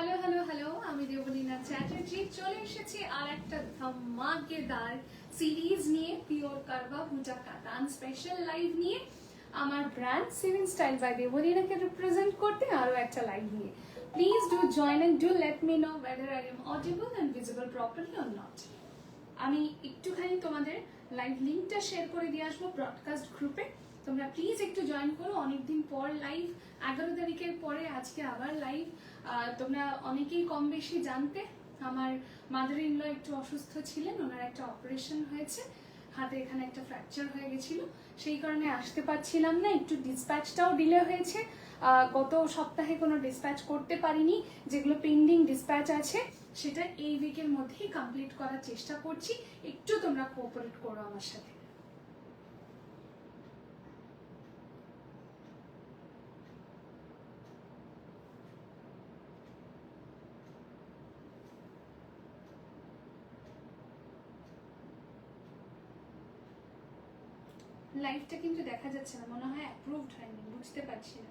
Hello hello hello, আমি দেবলীনা চ্যাটার্জি চলে এসেছি আর একটা ধামাকেদার সিরিজ নিয়ে, পিওর কারবা ভুজা কাতান স্পেশাল লাইভ নিয়ে। আমার ব্র্যান্ড সিভিন স্টাইল বাই দেবলীনাকে রিপ্রেজেন্ট করতে আরো একটা লাইভ নিয়ে। Please do join and do let me know whether I am audible and visible properly or not. আমি একটুখানি তোমাদের লাইভ লিঙ্কটা শেয়ার করে দিয়ে আসবো ব্রডকাস্ট গ্রুপে। তোমরা প্লিজ একটু জয়েন করো। অনেকদিন পর লাইভ, 11 তারিখের পরে আজকে আবার লাইভ। তোমরা অনেকেই কম বেশি জানতে, আমার মাদার ইন ল একটু অসুস্থ ছিলেন, ওনার একটা অপারেশন হয়েছে, হাতে এখানে একটা ফ্র্যাকচার হয়ে গেছিল, সেই কারণে আসতে পারছিলাম না। একটু ডিসপ্যাচটাও ডিলে হয়েছে, গত সপ্তাহে কোনো ডিসপ্যাচ করতে পারিনি। যেগুলো পেন্ডিং ডিসপ্যাচ আছে সেটা এই উইকের মধ্যেই কমপ্লিট করার চেষ্টা করছি। একটু তোমরা কোঅপারেট করো আমার সাথে। লাইভটা কিন্তু দেখা যাচ্ছে না, মনে হয় অ্যাপ্রুভড হয়নি, বুঝতে পারছি না,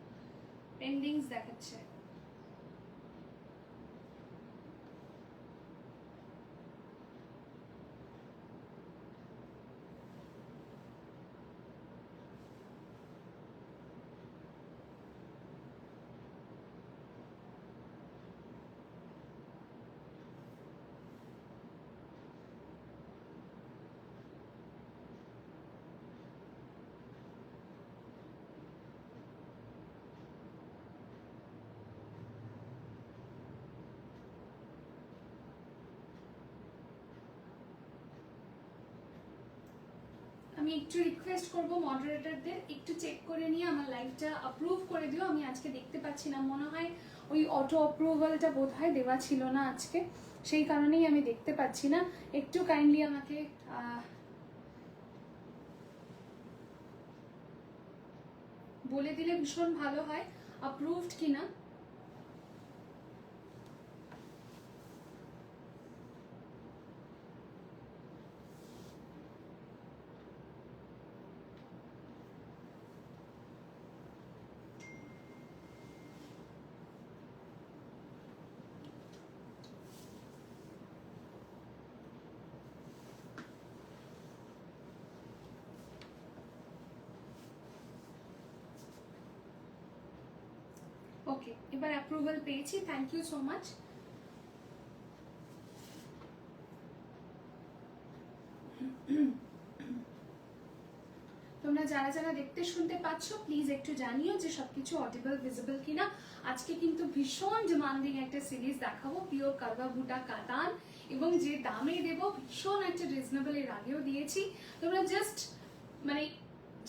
পেন্ডিংস দেখাচ্ছে। আমি একটু রিকোয়েস্ট করব মডারেটরদের একটু চেক করে নিয়ে আমার লাইভটা অ্যাপ্রুভ করে দিও। আমি আজকে দেখতে পাচ্ছি না, মনে হয় ওই অটো অ্যাপ্রুভালটা বোধহয় দেওয়া ছিল না আজকে, সেই কারণেই আমি দেখতে পাচ্ছি না। একটু কাইন্ডলি আমাকে বলে দিলে ভীষণ ভালো হয় অ্যাপ্রুভড কিনা। ওকে, এবার অ্যাপ্রুভাল পেয়েছি, থ্যাংক ইউ সো মাচ। তোমরা যারা যারা দেখতে শুনতে পাচ্ছ প্লিজ একটু জানিও যে সবকিছু অডিবল ভিজিবল কিনা। আজকে কিন্তু ভীষণ ডিমান্ডিং একটা সিরিজ দেখাবো, পিওর কারবা ভুটা কাতান, এবং যে দামে দেবো ভীষণ একটা রিজনেবল, এর আগেও দিয়েছি। তোমরা জাস্ট মানে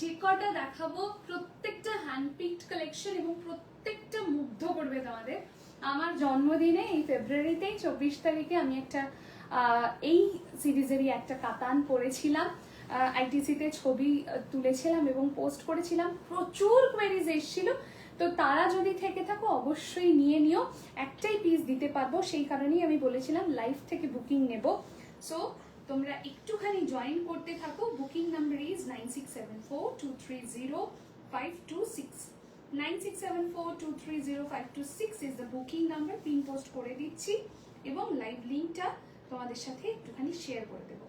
যে কটা দেখাবো প্রত্যেকটা হ্যান্ডপিকড কালেকশন এবং প্রত্যেকটা মুগ্ধ করবে তোমাদের। আমার জন্মদিনে এই ফেব্রুয়ারিতেই 24 তারিখে আমি একটা এই সিরিজেরই একটা কাতান পরেছিলাম, আইটিসিতে ছবি তুলেছিলাম এবং পোস্ট করেছিলাম, প্রচুর কোয়েরিজ এসেছিল। তো তারা যদি থেকে থাকো অবশ্যই নিয়ে নিও, একটাই পিস দিতে পারবো, সেই কারণেই আমি বলেছিলাম লাইভ থেকে বুকিং নেব। সো তোমরা একটুখানি জয়েন করতে থাকো। Booking number is 9674230526। 9674230526 is the booking number. Pin post করে দিচ্ছি এবং লাইভ লিঙ্কটা তোমাদের সাথে একটুখানি শেয়ার করে দেবো।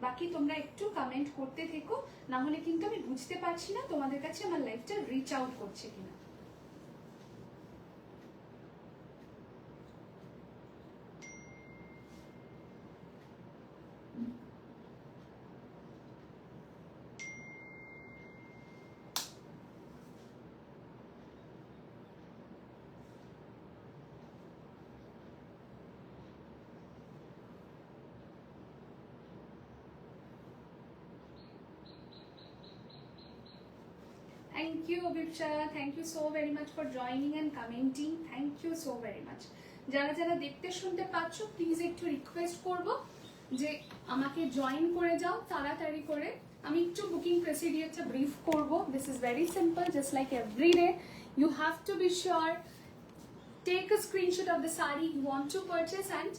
বাকি তোমরা একটু কমেন্ট করতে থেকো, না হলে কিন্তু আমি বুঝতে পারছি না তোমাদের কাছে আমার লাইভটা রিচ আউট করছে কিনা। Thank you Abhipsha, thank you so very much for joining and commenting, thank you so very much. যারা যারা দেখতে শুনতে পাচ্ছ প্লিজ একটু রিকোয়েস্ট করব যে আমাকে জয়েন করে যাও তাড়াতাড়ি করে। আমি একটু বুকিং প্রসিডিউরটা ব্রিফ করব। This is very simple, just like every day you have to be sure, take a screenshot of the saree you want to purchase and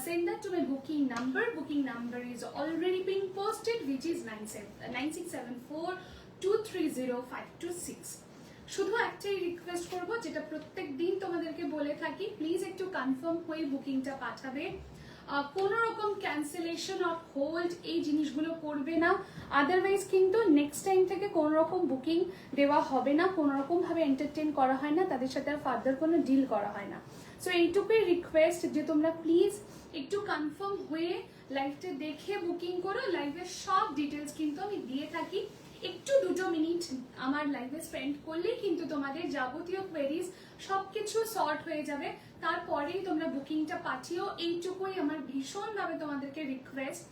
send that to my booking number. Booking number is already being posted, which is 9674230526. শুধু একটাই request করব, যেটা প্রত্যেক দিন তোমাদেরকে বলে থাকি, please একটু কনফার্ম হয়ে বুকিংটা পাঠাবে। কোনো রকম ক্যান্সেলেশন অর হোল্ড এই জিনিসগুলো করবে না, আদারওয়াইজ কিন্তু নেক্সট টাইম থেকে কোনো রকম বুকিং দেওয়া হবে না, কোনো রকমভাবে এন্টারটেন করা হয় না, তাদের সাথে আর ফার্দার কোনো ডিল করা হয় না। সো এইটুকুই রিকোয়েস্ট যে তোমরা প্লিজ একটু কনফার্ম হয়ে লাইভটা দেখে বুকিং করো। লাইভের সব ডিটেলস কিন্তু আমি দিয়ে থাকি, একটু 2 মিনিট আমার লাইভে স্পেন্ড করলেই কিন্তু তোমাদের যাবতীয় কোয়েরিজ সবকিছু সর্ট হয়ে যাবে, তারপরেই তোমরা বুকিংটা পাঠিও। এইটুকুই আমার ভীষণভাবে তোমাদেরকে রিকোয়েস্ট।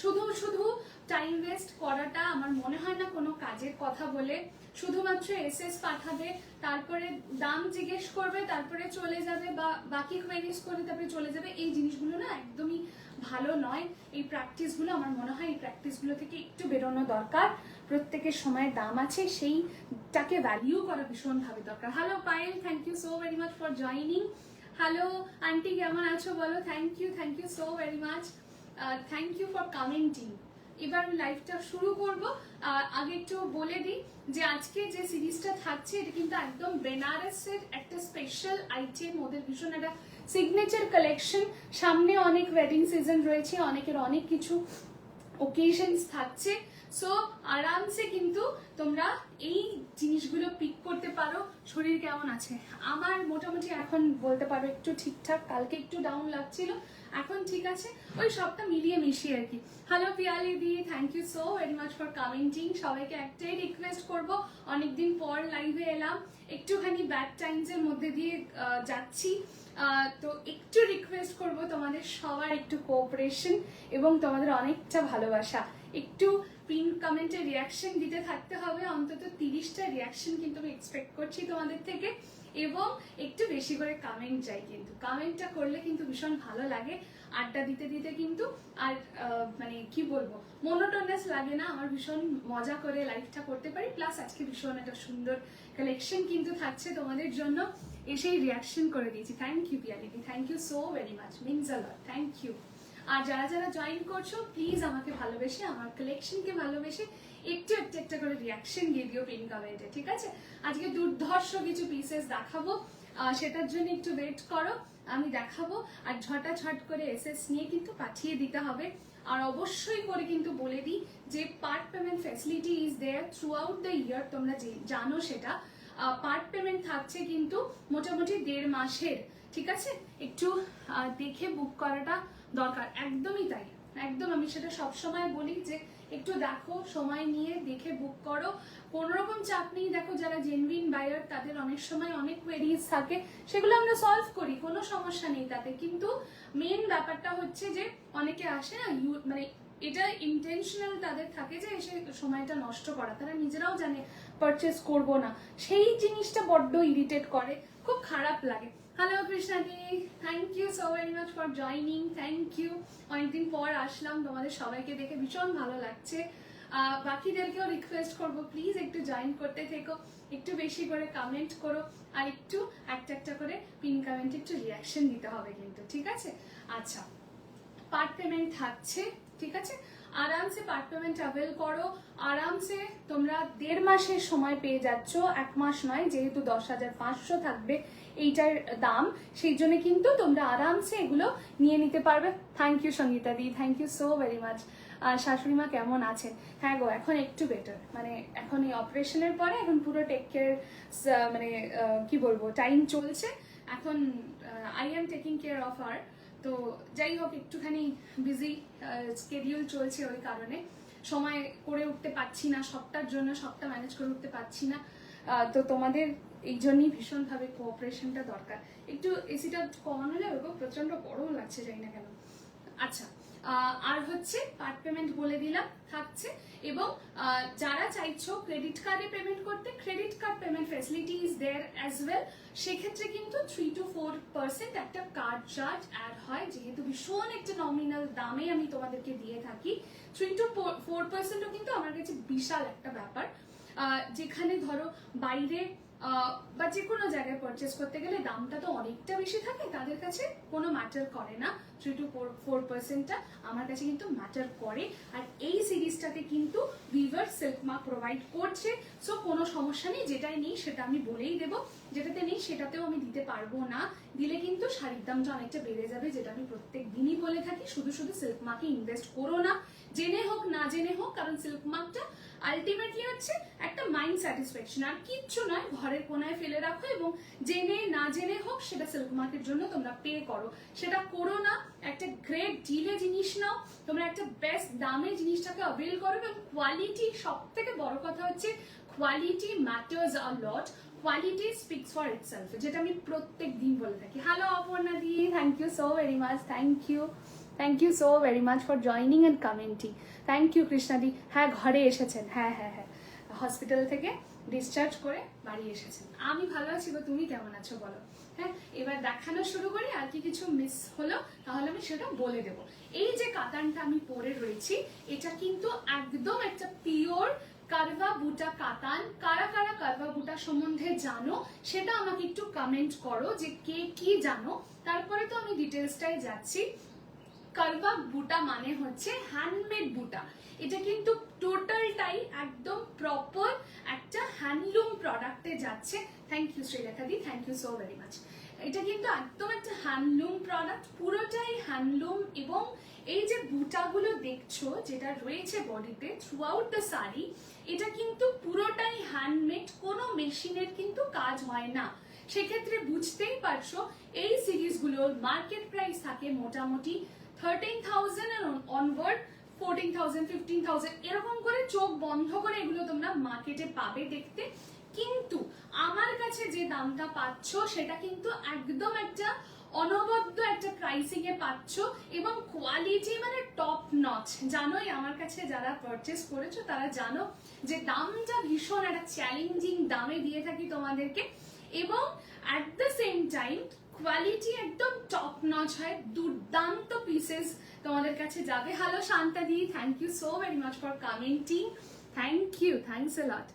শুধু শুধু টাইম ওয়েস্ট করাটা আমার মনে হয় না কোনো কাজের কথা বলে। শুধুমাত্র এসএস পাঠাবে, তারপরে দাম জিজ্ঞেস করবে, তারপরে চলে যাবে, বা বাকি কোয়েরিজ করে তারপরে চলে যাবে, এই জিনিসগুলো না একদমই ভালো নয়। এই প্র্যাকটিসগুলো আমার মনে হয় এই প্র্যাকটিসগুলো থেকে একটু বেরোনো দরকার। প্রত্যেকের সময়ের দাম আছে, সেইটাকে ভ্যালিউ করা ভীষণভাবে দরকার। Hello Payel, thank you so very much for joining. Hello aunty, কেমন আছো বলো? Thank you so very much, thank you for commenting. এবার আমি লাইভটা শুরু করব। আগে একটু বলে দিই যে আজকে যে সিরিজটা থাকছে এটা কিন্তু একদম বেনারসের একটা স্পেশাল আইটেম, ওদের ভীষণ একটা সিগনেচার কালেকশন। সামনে অনেক ওয়েডিং সিজন রয়েছে, অনেকের অনেক কিছু ওকেশনস থাকছে। সো আরামসে কিন্তু তোমরা এই জিনিসগুলো পিক করতে পারো। শরীর কেমন আছে? আমার মোটামুটি এখন বলতে পারো একটু ঠিকঠাক, কালকে একটু ডাউন লাগছিল, এখন ঠিক আছে, ওই সবটা মিলিয়ে মিশিয়ে আর কি। Hello Piyali di, thank you so very much for commenting. সবাইকে একটাই রিকোয়েস্ট করবো, অনেকদিন পর লাইভে এলাম, একটুখানি ব্যাড টাইমসের মধ্যে দিয়ে যাচ্ছি, তো একটু রিকোয়েস্ট করব তোমাদের সবার একটু কোঅপারেশন এবং তোমাদের অনেকটা ভালোবাসা। একটু পিন কমেন্টে রিয়াকশন দিতে থাকতে হবে, অন্তত 30টা রিয়াকশন কিন্তু আমি এক্সপেক্ট করছি তোমাদের থেকে, এবং একটু বেশি করে কমেন্ট চাই। কিন্তু কমেন্টটা করলে কিন্তু ভীষণ ভালো লাগে, আড্ডা দিতে দিতে কিন্তু আর মানে কি বলবো, মোনোটোনাস লাগে না, আমার ভীষণ মজা করে লাইভটা করতে পারি। প্লাস আজকে ভীষণ একটা সুন্দর কালেকশন কিন্তু থাকছে তোমাদের জন্য, এসেই রিয়াকশন করে দিয়েছি। থ্যাংক ইউ পিয়ালিদি, thank you so very much, means a lot, thank you. আর যারা যারা জয়েন করছো প্লিজ আমাকে ভালোবেসে, আমার কালেকশনকে ভালোবেসে একটু একটা করে রিয়াকশন দিয়ে দিও পিন কমেন্টে, ঠিক আছে? আজকে দুর্ধর্ষ কিছু পিসেস দেখাবো, সেটার জন্য একটু ওয়েট করো, আমি দেখাবো। আর ঝটাঝট করে এসএস নিয়ে কিন্তু পাঠিয়ে দিতে হবে। আর অবশ্যই করে কিন্তু বলে দিই যে part payment facility is there throughout the year, তোমরা জানো সেটা। পার্ট পেমেন্ট থাকছে কিন্তু মোটামুটি 1.5 মাসের, ঠিক আছে? একটু দেখে বুক করাটা দরকার, একদমই তাই, একদম। আমি সেটা সবসময় বলি যে একটু দেখো, সময় নিয়ে দেখে বুক করো, কোনো রকম চাপ নেই। দেখো যারা জেনুইন বায়ার তাদের অনেক সময় অনেক কোয়েরিজ থাকে, সেগুলো আমরা সলভ করি, কোনো সমস্যা নেই তাতে। কিন্তু মেন ব্যাপারটা হচ্ছে যে অনেকে আসে না, মানে এটা ইন্টেনশনাল তাদের থাকে যে এসে সময়টা নষ্ট করা, তারা নিজেরাও জানে পারচেস করবো না, সেই জিনিসটা বড্ড ইরিটেট করে, খুব খারাপ লাগে। হ্যালো কৃষ্ণাদি, thank you so very much for joining, thank you. অনেকদিন পর আসলাম, তোমাদের সবাইকে দেখে ভীষণ ভালো লাগছে। বাকিদেরকেও রিকোয়েস্ট করবো প্লিজ একটু জয়েন করতে থেকো, একটু বেশি করে কমেন্ট করো, আর একটু একটা করে পিন কমেন্টে একটু রিয়াকশন দিতে হবে কিন্তু, ঠিক আছে? আচ্ছা, পার্ট পেমেন্ট থাকছে, ঠিক আছে? আরামসে পার্ট পেমেন্ট অ্যাভেল করো, আরামসে তোমরা 1.5 মাসের সময় পেয়ে যাচ্ছ, 1 মাস নয়, যেহেতু 10,500 থাকবে এইটার দাম, সেই জন্য কিন্তু তোমরা আরামসে এগুলো নিয়ে নিতে পারবে। Thank you Sangeeta di, thank you so very much. আর শাশুড়ি মা কেমন আছেন? হ্যাঁ গো, এখন একটু বেটার, মানে এখন এই অপারেশনের পরে এখন পুরো টেক কেয়ার, মানে কি বলবো, টাইম চলছে এখন, I am taking care of her. তো যাই হোক, একটুখানি বিজি স্কেডিউল চলছে, ওই কারণে সময় করে উঠতে পারছি না, সবটার জন্য সবটা ম্যানেজ করে উঠতে পারছি না। তো তোমাদের এই জন্যই ভীষণভাবে কোঅপারেশনটা দরকার। একটু এসিটা কমানো যাবে গো, প্রচন্ড গরম লাগছে, জানি না কেন। আচ্ছা, আর হচ্ছে পার্ট পেমেন্ট বলে দিলাম থাকছে, এবং যারা চাইছো ক্রেডিট কার্ডে পেমেন্ট করতে, credit card payment facility is there as well. সেক্ষেত্রে কিন্তু 3 to 4% একটা কার্ড চার্জ অ্যাড হয়, যেহেতু ভীষণ একটা নমিনাল দামে আমি তোমাদেরকে দিয়ে থাকি। 3 to 4%ও কিন্তু আমার কাছে বিশাল একটা ব্যাপার। যেখানে ধরো বাইরে বা যে কোনো জায়গায় পারচেস করতে গেলে দামটা তো অনেকটা বেশি থাকে, তাদের কাছে কোনো ম্যাটার করে না। 3 to 4% আমার কাছে কিন্তু ম্যাটার করে। আর এই সিরিজটাতে কিন্তু ভিভার সিল্ক মার্ক প্রোভাইড করছে, সো কোনো সমস্যা নেই। যেটাই নেই সেটা আমি বলেই দেবো, যেটাতে নেই সেটাতেও আমি দিতে পারবো না। দিলে কিন্তু শাড়ির দামটা অনেকটা বেড়ে যাবে, যেটা আমি প্রত্যেক দিনই বলে থাকি। শুধু শুধু সিল্ক মার্কে ইনভেস্ট করো না, জেনে হোক না জেনে হোক, কারণ সিল্ক মার্কটা আলটিমেটলি হচ্ছে একটা মাইন্ড স্যাটিসফ্যাকশন, আর কিচ্ছু নয়। ঘরের কোনায় ফেলে রাখো এবং জেনে না জেনে হোক সেটা সিল্ক মার্কের জন্য তোমরা পে করো, সেটা করো না। একটা গ্রেট ডিলে জিনিস নাও, তোমরা একটা বেস্ট দামে জিনিসটাকে অ্যাভেল করো। এবং কোয়ালিটি, সব থেকে বড় কথা হচ্ছে quality matters a lot. Quality speaks for itself, যেটা আমি প্রত্যেক দিন বলে থাকি। Hello Aparna di, thank you so very much, thank you so very much for joining and commenting. Thank you কৃষ্ণাদি। হ্যাঁ, ঘরে এসেছেন, হ্যাঁ হ্যাঁ হ্যাঁ, হসপিটাল থেকে ডিসচার্জ করে বাড়ি এসেছেন। আমি ভালো আছি গো, তুমি কেমন আছো বলো? হ্যাঁ, এবার দেখানো শুরু করি। আর কি কিছু মিস হলো তাহলে আমি সেটা বলে দেবো। এই যে কাতানটা আমি পরে রয়েছি, এটা কিন্তু একদম একটা পিওর কারভা বুটা কাতান। কারা কারা কারভা বুটা সম্বন্ধে জানো সেটা আমাকে একটু কমেন্ট করো, যে কে কি জানো। তারপরে তো আমি ডিটেলসটাই যাচ্ছি। কারভা বুটা মানে হচ্ছে হ্যান্ডমেড বুটা। এটা কিন্তু টোটালটাই একদম প্রপার একটা হ্যান্ডলুম প্রোডাক্টে যাচ্ছে। Thank you Sreelekha di, thank you so very much. এটা কিন্তু একদম একটা হ্যান্ডলুম প্রোডাক্ট, পুরোটাই হ্যান্ডলুম। এবং এই যে বুটাগুলো দেখছো যেটা রয়েছে বডিতে থ্রু আউট দ্য শাড়ি, এটা কিন্তু পুরোটাই হ্যান্ডমেড, কোনো মেশিনের কিন্তু কাজ হয় না। সেক্ষেত্রে বুঝতেই পারছো এই সিরিজগুলোর মার্কেট প্রাইস থাকে মোটামুটি 13,000 অনওয়ার্ড, 14,000, 15,000 এরকম করে। চোখ বন্ধ করে এগুলো তোমরা মার্কেটে পাবে দেখতে। কিন্তু আমার কাছে যে দামটা পাচ্ছ সেটা কিন্তু একদম একটা অনবদ্য একটা প্রাইসিং এ পাচ্ছ, এবং কোয়ালিটি মানে টপ নচ। জানোই আমার কাছে যারা পারচেস করেছো তারা জানো যে দামটা ভীষণ একটা চ্যালেঞ্জিং দামে দিয়ে থাকি তোমাদেরকে। এবং at the same time quality একদম টপ নচ হয়, দুর্দান্ত পিসেস তোমাদের কাছে যাবে। Hello Shanta di, thank you so very much for commenting. Thank you, thanks a lot.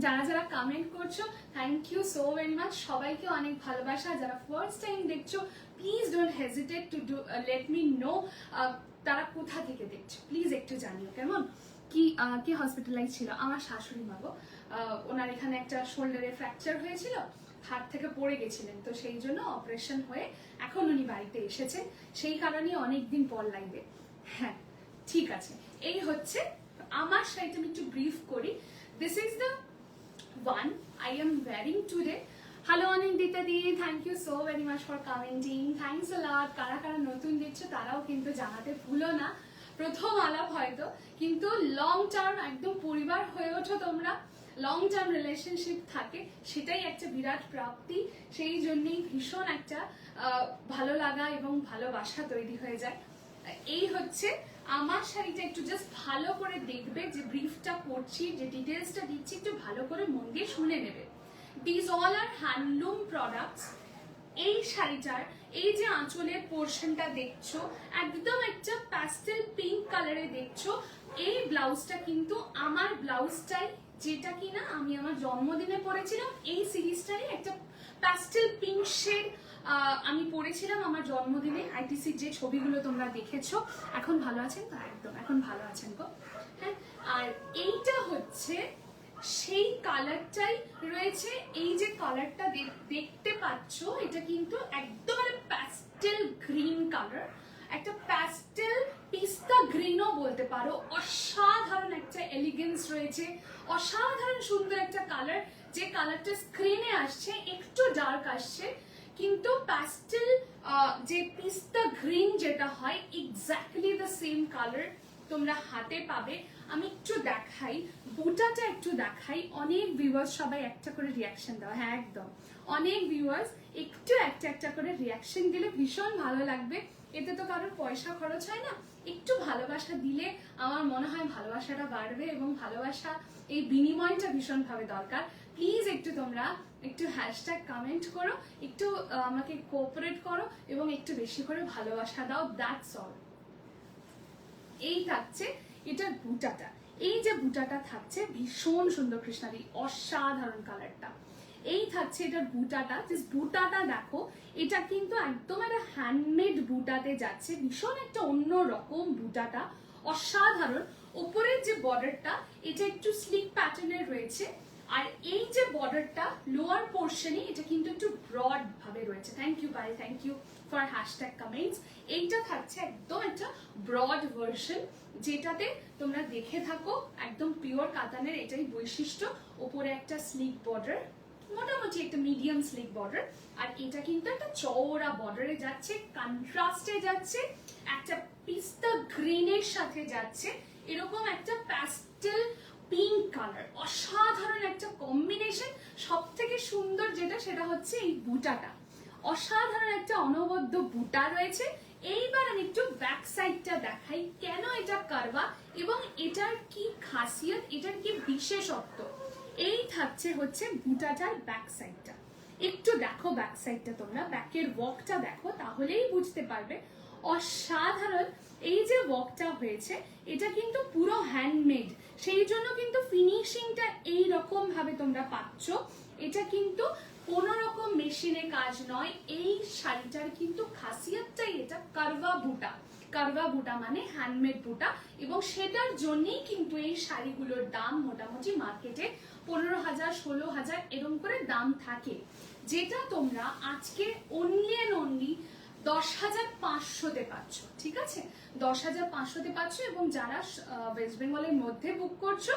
যারা যারা কমেন্ট করছো thank you so very much, সবাইকে অনেক ভালোবাসা। যারা ফার্স্ট টাইম দেখছো please don't hesitate to do let me know তারা কোথা থেকে দেখছো, প্লিজ একটু জানিও। কেমন কি হসপিটালাইজ ছিল? আমার শাশুড়ি মা গো, ওনার এখানে একটা শোল্ডারে ফ্র্যাকচার হয়েছিল, হাত থেকে পড়ে গেছিলেন, তো সেই জন্য অপারেশন হয়ে এখন উনি বাড়িতে এসেছেন। সেই কারণে অনেকদিন পর লাগবে। হ্যাঁ ঠিক আছে, এই হচ্ছে আমার শাড়িটা। আমি একটু ব্রিফ করি। This is the one I am wearing today. Hello Anindita di, thank you so very much for commenting. Thanks a lot. কারা কারা নতুন দেখছো তারাও কিন্তু জানাতে ভুলো না। প্রথম আলাপ হয়তো, কিন্তু লং টার্ম একদম পরিবার হয়ে ওঠো তোমরা, লং টার্ম রিলেশনশিপ থাকে, সেটাই একটা বিরাট প্রাপ্তি। সেই জন্যই ভীষণ একটা ভালো লাগা এবং ভালোবাসা তৈরি হয়ে যায়। এই হচ্ছে আমার শাড়িটা। একটু জাস্ট ভালো করে দেখবে, যে ব্রিফটা করছি, যে ডিটেলসটা দিচ্ছি, একটু ভালো করে মন দিয়ে শুনে নেবে। This all are handloom products. এই শাড়িটার এই যে আঁচলের পোর্শনটা দেখছো একদম একটা প্যাস্টেল পিঙ্ক কালারে দেখছো। এই ব্লাউজটা কিন্তু আমার ব্লাউজটাই, যেটা কিনা আমি আমার জন্মদিনে পরেছিলাম। এই সিরিজটাই একটা প্যাস্টেল পিঙ্ক শেড আমি পরেছিলাম আমার জন্মদিনে। আইটিসির যে ছবিগুলো তোমরা দেখেছো। এখন ভালো আছেন তো? একদম এখন ভালো আছেন গো। হ্যাঁ, আর এইটা হচ্ছে সেই কালারটাই রয়েছে। এই যে কালারটা দেখতে পাচ্ছ, এটা কিন্তু একদম প্যাস্টেল গ্রিন কালার, একটা প্যাস্টেল পিস্তা গ্রিনও বলতে পারো। অসাধারণ একটা এলিগেন্স রয়েছে, অসাধারণ সুন্দর একটা কালার। যে কালারটা স্ক্রিনে আসছে একটু ডার্ক আসছে, কিন্তু প্যাস্টেল যে পিস্তা গ্রিন যেটা হয় এক্স্যাক্টলি দ্য সেম কালার তোমরা হাতে পাবে। আমি একটু দেখাই, বুটাটা একটু দেখাই। অনেক ভিউয়ার্স সবাই একটা করে রিয়াকশন দাও। হ্যাঁ একদম, অনেক ভিউয়ার্স একটু একটা করে রিয়াকশন দিলে ভীষণ ভালো লাগবে। এতে তো কারোর পয়সা খরচ হয় না, একটু ভালোবাসা দিলে আমার মনে হয় ভালোবাসাটা বাড়বে, এবং ভালোবাসা এই বিনিময়টা ভীষণভাবে দরকার। প্লিজ একটু তোমরা একটু হ্যাশট্যাগ কমেন্ট করো, একটু আমাকে কোঅপারেট করো, এবং একটু বেশি করে ভালোবাসা দাও। That's all. এই থাকছে এটার বুটাটা। এই যে বুটাটা থাকছে ভীষণ সুন্দর কৃষ্ণাদি, অসাধারণ কালারটা। এই থাকছে এটার বুটাটা, জাস্ট বুটাটা দেখো, এটা কিন্তু একদম একটা হ্যান্ডমেড বুটাতে যাচ্ছে, ভীষণ একটা অন্য রকম বুটাটা, অসাধারণ। ওপরের যে বর্ডারটা এটা একটু স্লিক প্যাটার্নের রয়েছে, আর এই যে বর্ডারটা লোয়ার পোর্শনে এটা কিন্তু একটু ব্রড ভাবে রয়েছে। থ্যাংক ইউ ভাই, thank you for hashtag comments. এইটা থাকছে একদম একটা ব্রড ভার্সন, যেটাতে তোমরা দেখে থাকো একদম পিওর কাতানের এটাই বৈশিষ্ট্য। ওপরে একটা স্লিক বর্ডার, মোটামুটি একটা মিডিয়াম স্লিক বর্ডার, আর এটা কিন্তু একটা চওড়া বর্ডারে যাচ্ছে, কন্ট্রাস্টে যাচ্ছে, একটা পিস্তা গ্রিনের সাথে যাচ্ছে, এরকম একটা প্যাস্টেল পিঙ্ক কালার, অসাধারণ একটা কম্বিনেশন। সব থেকে সুন্দর যেটা সেটা হচ্ছে এই বুটাটা, অসাধারণ একটা অনবদ্য বুটা রয়েছে। এইবার আমি একটু ব্যাক সাইডটা দেখাই, কেন এটা কারবা এবং এটার কি খাসিয়ত, এটার কি বিশেষত্ব। এই থাকছে হচ্ছে বুটাটার ব্যাক সাইডটা, একটু দেখো ব্যাক সাইডটা, তোমরা ব্যাকের ওয়ার্কটা দেখো তাহলেই বুঝতে পারবে। অসাধারণ এই যে ওয়ার্কটা হয়েছে এটা কিন্তু পুরো হ্যান্ডমেড, সেই জন্য কিন্তু ফিনিশিংটা এই রকম ভাবে তোমরা পাচ্ছ। এটা কিন্তু কোনো রকম মেশিনে কাজ নয়, এই শাড়িটার কিন্তু খাসিয়তটাই এটা কারবা বুটা। কারবা বুটা মানে হ্যান্ডমেড বুটা, এবং সেটার জন্যই কিন্তু এই শাড়িগুলোর দাম মোটামুটি মার্কেটে 15,000 16,000 এরকম করে দাম থাকে, যেটা তোমরা আজকে অনলি অ্যান্ড অনলি 10,500-তে পাচ্ছ। ঠিক আছে, 10,500-তে পাচ্ছ, এবং যারা ওয়েস্ট বেঙ্গলের মধ্যে বুক করছো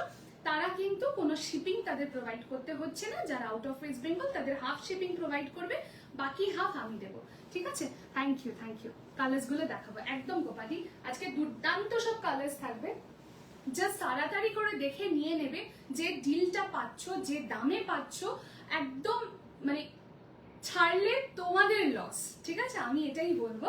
তারা কিন্তু কোনো শিপিং তাদের প্রোভাইড করতে হচ্ছে না। যারা আউট অফ ওয়েস্ট বেঙ্গল তাদের হাফ শিপিং প্রোভাইড করবে, বাকি হাফ আমি দেবো। ঠিক আছে, thank you thank you. Colours গুলো দেখাবো একদম গোপালি, আজকে দুর্দান্ত সব কালার্স থাকবে, জাস্ট তাড়াতাড়ি করে দেখে নিয়ে নেবে। যে ডিলটা পাচ্ছ, যে দামে পাচ্ছ, একদম মানে ছাড়লে তোমাদের লস। ঠিক আছে, আমি এটাই বলবো,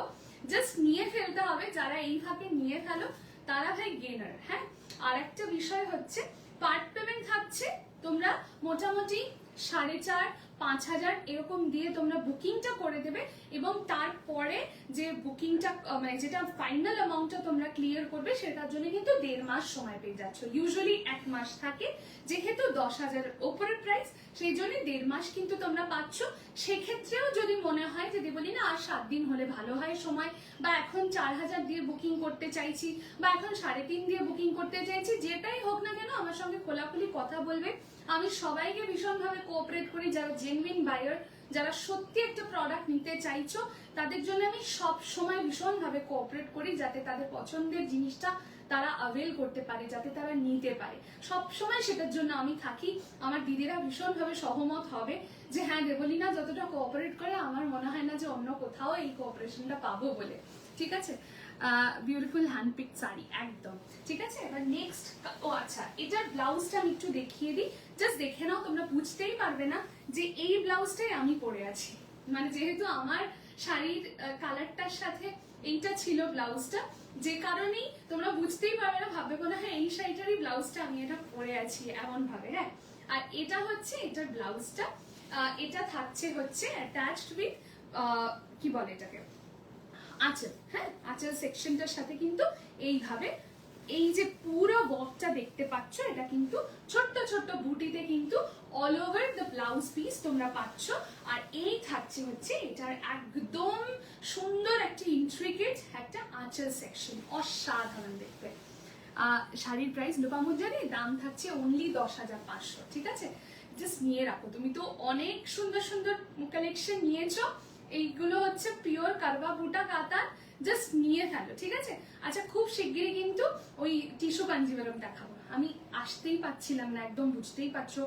জাস্ট নিয়ে ফেলতে হবে। যারা এইভাবে নিয়ে ফেলো তারা ভাই গেনার। হ্যাঁ, আর একটা বিষয় হচ্ছে পার্ট পেমেন্ট থাকছে, তোমরা মোটামুটি 4,500-5,000 এরকম দিয়ে তোমরা বুকিংটা করে দেবে, এবং তারপরে যে বুকিংটা মানে যেটা ফাইনাল অ্যামাউন্টটা তোমরা ক্লিয়ার করবে সেটার জন্য কিন্তু 1.5 মাস সময় পেয়ে যাচ্ছ। ইউজুয়ালি 1 মাস থাকে, যেহেতু 10,000 ওপরের প্রাইস সেই জন্য 1.5 মাস কিন্তু তোমরা পাচ্ছ। সেক্ষেত্রেও যদি মনে হয় যদি বলি না আর 7 দিন হলে ভালো হয় সময়, বা এখন 4,000 দিয়ে বুকিং করতে চাইছি, বা এখন 3.5 দিয়ে বুকিং করতে চাইছি, যেটাই হোক না কেন আমার সঙ্গে খোলাখুলি কথা বলবে। আমি সবাইকে ভীষণভাবে কোঅপারেট করি, যারা জেনুইন বায়ার, যারা সত্যি একটা প্রোডাক্ট নিতে চাইছো তাদের জন্য আমি সব সময় ভীষণভাবে কোঅপারেট করি, যাতে তাদের পছন্দের জিনিসটা তারা অ্যাভেল করতে পারে, যাতে তারা নিতে পারে। সব সময় সেটার জন্য আমি থাকি। আমার দিদিরা ভীষণভাবে সহমত হবে যে হ্যাঁ দেবলীনা যতটা কোঅপারেট করে আমার মনে হয় না যে অন্য কোথাও এই কোঅপারেশনটা পাবো বলে। ঠিক আছে, বিউটিফুল হ্যান্ড পিক শাড়ি একদম। ঠিক আছে, এবার নেক্সট, ও আচ্ছা এটার ব্লাউজটা আমি একটু দেখিয়ে দিই, জাস্ট দেখে নাও, তোমরা বুঝতেই পারবে না যে এই ব্লাউজটাই আমি পরে আছি। মানে যেহেতু আমার শাড়ির কালারটার সাথে এইটা ছিল ব্লাউজটা, যে কারণেই তোমরা বুঝতেই পারবে না, ভাববে মনে হয় এই শাড়িটারই ব্লাউজটা আমি এটা পরে আছি এমন ভাবে। হ্যাঁ, আর এটা হচ্ছে এটার ব্লাউজটা, এটা থাকছে হচ্ছে অ্যাটাচড উইথ কি বলে এটাকে, আঁচল। হ্যাঁ, আঁচল সেকশনটার সাথে কিন্তু এইভাবে এই যে পুরো ওয়ার্কটা দেখতে পাচ্ছ, এটা কিন্তু ছোট্ট ছোট্ট বুটিতে কিন্তু all over the blouse piece তোমরা পাচ্ছ। আর এই থাকছে হচ্ছে এটার একদম সুন্দর একটা ইন্ট্রিকেট একটা আঁচল সেকশন, অসাধারণ দেখতে। শাড়ির প্রাইস লোপামুদ্রানি দাম থাকছে অনলি 10,500। ঠিক আছে, জাস্ট নিয়ে রাখো, তুমি তো অনেক সুন্দর সুন্দর কালেকশন নিয়েছো, এইগুলো হচ্ছে পিওর কারবা বুটা কাতান, জাস্ট নিয়ে ফেলো। ঠিক আছে, আচ্ছা খুব শিগগিরই কিন্তু ওই টিস্যু কাঞ্জিভারম দেখাবো। আমি আসতেই পাচ্ছিলাম না, একদম বুঝতেই পারছো,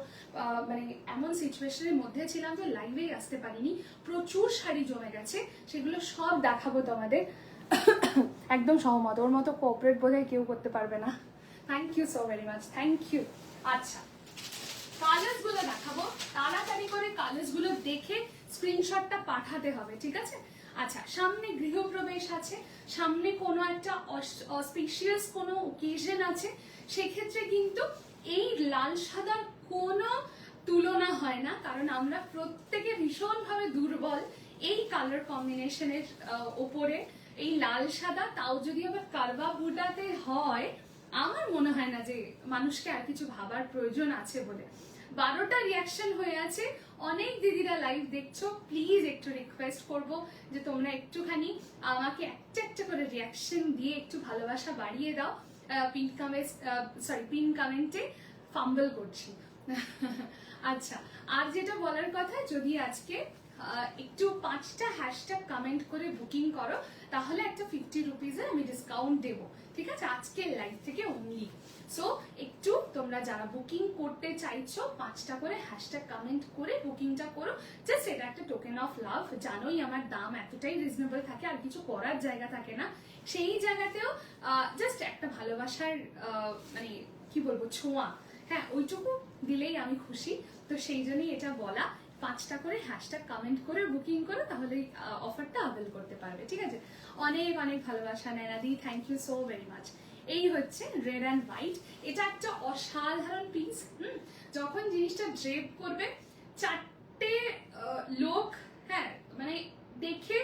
মানে এমন সিচুয়েশনের মধ্যে ছিলাম যে লাইভেই আসতে পারিনি, প্রচুর শাড়ি জমে গেছে, সেগুলো সব দেখাবো তোমাদের। একদম সহমত, ওর মতো কোঅপারেট বোধহয় কেউ করতে পারবে না। Thank you so very much, thank you. আচ্ছা কালার্স গুলো দেখাবো, তাড়াতাড়ি করে কালার্স গুলো দেখে স্ক্রিনশটটা পাঠাতে হবে। ঠিক আছে, আচ্ছা সামনে গৃহপ্রবেশ আছে, সামনে কোনো একটা অস্পিশিয়াস কোনো ওকেশন আছে, সেক্ষেত্রে কিন্তু এই লাল সাদার কোনো তুলনা হয় না, কারণ আমরা প্রত্যেকে ভীষণভাবে দুর্বল এই কালার কম্বিনেশনের ওপরে। এই লাল সাদা, তাও যদি আবার কারবা বুটাতে হয়, আমার মনে হয় না যে মানুষকে আর কিছু ভাবার প্রয়োজন আছে বলে। 12টা রিয়াকশন হয়ে আছে। অনেক দিদিরা লাইভ দেখছো, প্লিজ একটু রিকোয়েস্ট করব যে তোমরা একটুখানি আমাকে একটা একটা করে রিয়াকশন দিয়ে একটু ভালোবাসা বাড়িয়ে দাও। পিন কমেন্টে ফাম্বল করছি। আচ্ছা, আর যেটা বলার কথা, যদি আজকে একটু 5টা হ্যাশট্যাগ কমেন্ট করে বুকিং করো তাহলে একটা 50 রুপিজের আমি ডিসকাউন্ট দেবো, ঠিক আছে, আজকের লাইভ থেকে অনলি। সো একটু তোমরা যারা বুকিং করতে চাইছো 5টা করে হ্যাশট্যাগ কমেন্ট করে বুকিংটা করো। জাস্ট এটা একটা টোকেন অফ লাভ। জানোই আমার দাম এতটাই রিজনেবল থাকে, আর কিছু করার জায়গা থাকে না, সেই জায়গাতেও জাস্ট একটা ভালোবাসার মানে কি বলবো ছোঁয়া, হ্যাঁ ওইটুকু দিলেই আমি খুশি। তো সেই জন্যই এটা বলা, 5টা করে হ্যাশট্যাগ কমেন্ট করে বুকিং করো তাহলে অফারটা অ্যাভেল করতে পারবে, ঠিক আছে। অনেক অনেক ভালোবাসা নয়নাদি, thank you so very much. এই হচ্ছে রেড অ্যান্ড হোয়াইট, এটা একটা অসাধারণ পিস। যখন জিনিসটা ড্রেপ করবে 4টে লোক, হ্যাঁ মানে দেখে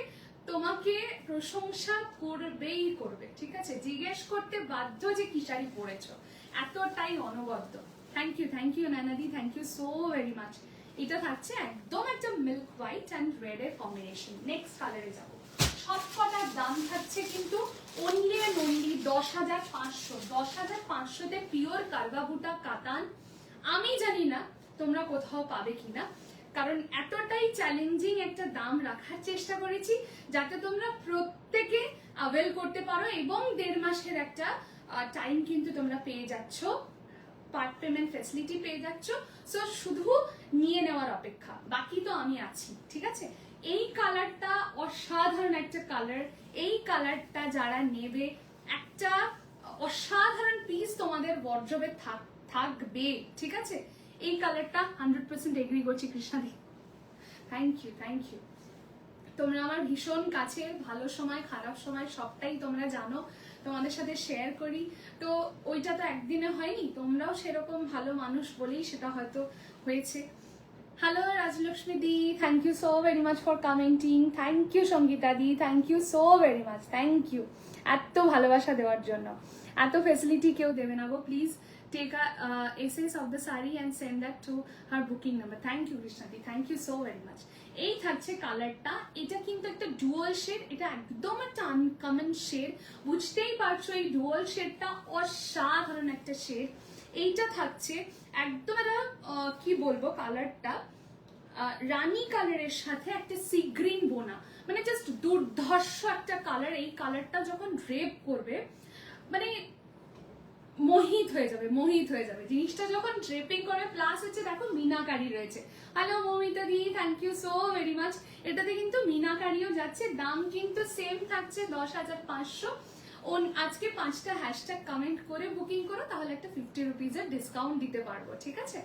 তোমাকে প্রশংসা করবেই করবে, ঠিক আছে, জিজ্ঞেস করতে বাধ্য যে কি শাড়ি পরেছো, এতটাই অনবদ্য। থ্যাংক ইউ নয়নাদি, thank you so very much. এটা থাকছে একদম একটা মিল্ক হোয়াইট অ্যান্ড রেড এর কম্বিনেশন। নেক্সট কালারে যাবো। সবকটার দাম থাকছে কিন্তু অনলি অ্যান্ড অনলি 10,500। 10,500তে পিওর কারবা বুটা কাতান। আমি জানি না তোমরা কোথাও পাবে কিনা, কারণ এতটাই চ্যালেঞ্জিং একটা দাম রাখার চেষ্টা করেছি যাতে তোমরা প্রত্যেকে অ্যাভেল করতে পারো, এবং 1.5 মাসের একটা টাইম কিন্তু তোমরা পেয়ে যাচ্ছ, পার্ট পেমেন্ট ফ্যাসিলিটি পেয়ে যাচ্ছ। সো শুধু নিয়ে নেওয়ার অপেক্ষা, বাকি তো আমি আছি, ঠিক আছে। এই কালারটা অসাধারণ একটা কালার, এই কালারটা যারা নেবে একটা অসাধারণ পিস তোমাদের ওয়ার্ড্রোবে থাকবে, ঠিক আছে। এই কালারটা 100% এগ্রি করছি কৃষ্ণাদি, থ্যাংক ইউ। তোমরা আমার ভীষণ কাছে, ভালো সময় খারাপ সময় সবটাই তোমরা জানো, তোমাদের সাথে শেয়ার করি। তো ওইটা তো একদিনে হয়নি, তোমরাও সেরকম ভালো মানুষ বলেই সেটা হয়তো হয়েছে। Hello Rajlakshmi di, thank you so very much for commenting. Thank you Sangeeta di, thank you so very much, thank you এত ভালোবাসা দেওয়ার জন্য। এত ফেসিলিটি কেউ দেবে না গো, please take a essays of the saree and send that to her booking number. Thank you Krishnadi, thank you so very much. এই থাকছে কালারটা, এটা কিন্তু একটা ডুয়াল শেড, এটা একদম একটা আনকমন শেড, বুঝতেই পারছো এই ডুয়াল শেডটা অসাধারণ একটা শেড। এইটা থাকছে একদম একটা কি বলবো কালারটা রানী কালারের সাথে একটা সি গ্রিন বোনা, মানে জাস্ট দুর্ধর্ষ একটা কালার। এই কালারটা যখন ড্রেপ করবে মানে মোহিত হয়ে যাবে জিনিসটা যখন ড্রেপিং করে। প্লাস হচ্ছে দেখো মিনাকারি রয়েছে। Hello Moumita di, thank you so very much. এটাতে কিন্তু মিনাকারিও যাচ্ছে, দাম কিন্তু সেম থাকছে 10,500। আজকে 5টা হ্যাশট্যাগ কমেন্ট করে বুকিং করো তাহলে একটা 50 রুপিজের ডিসকাউন্ট দিতে পারবো, ঠিক আছে।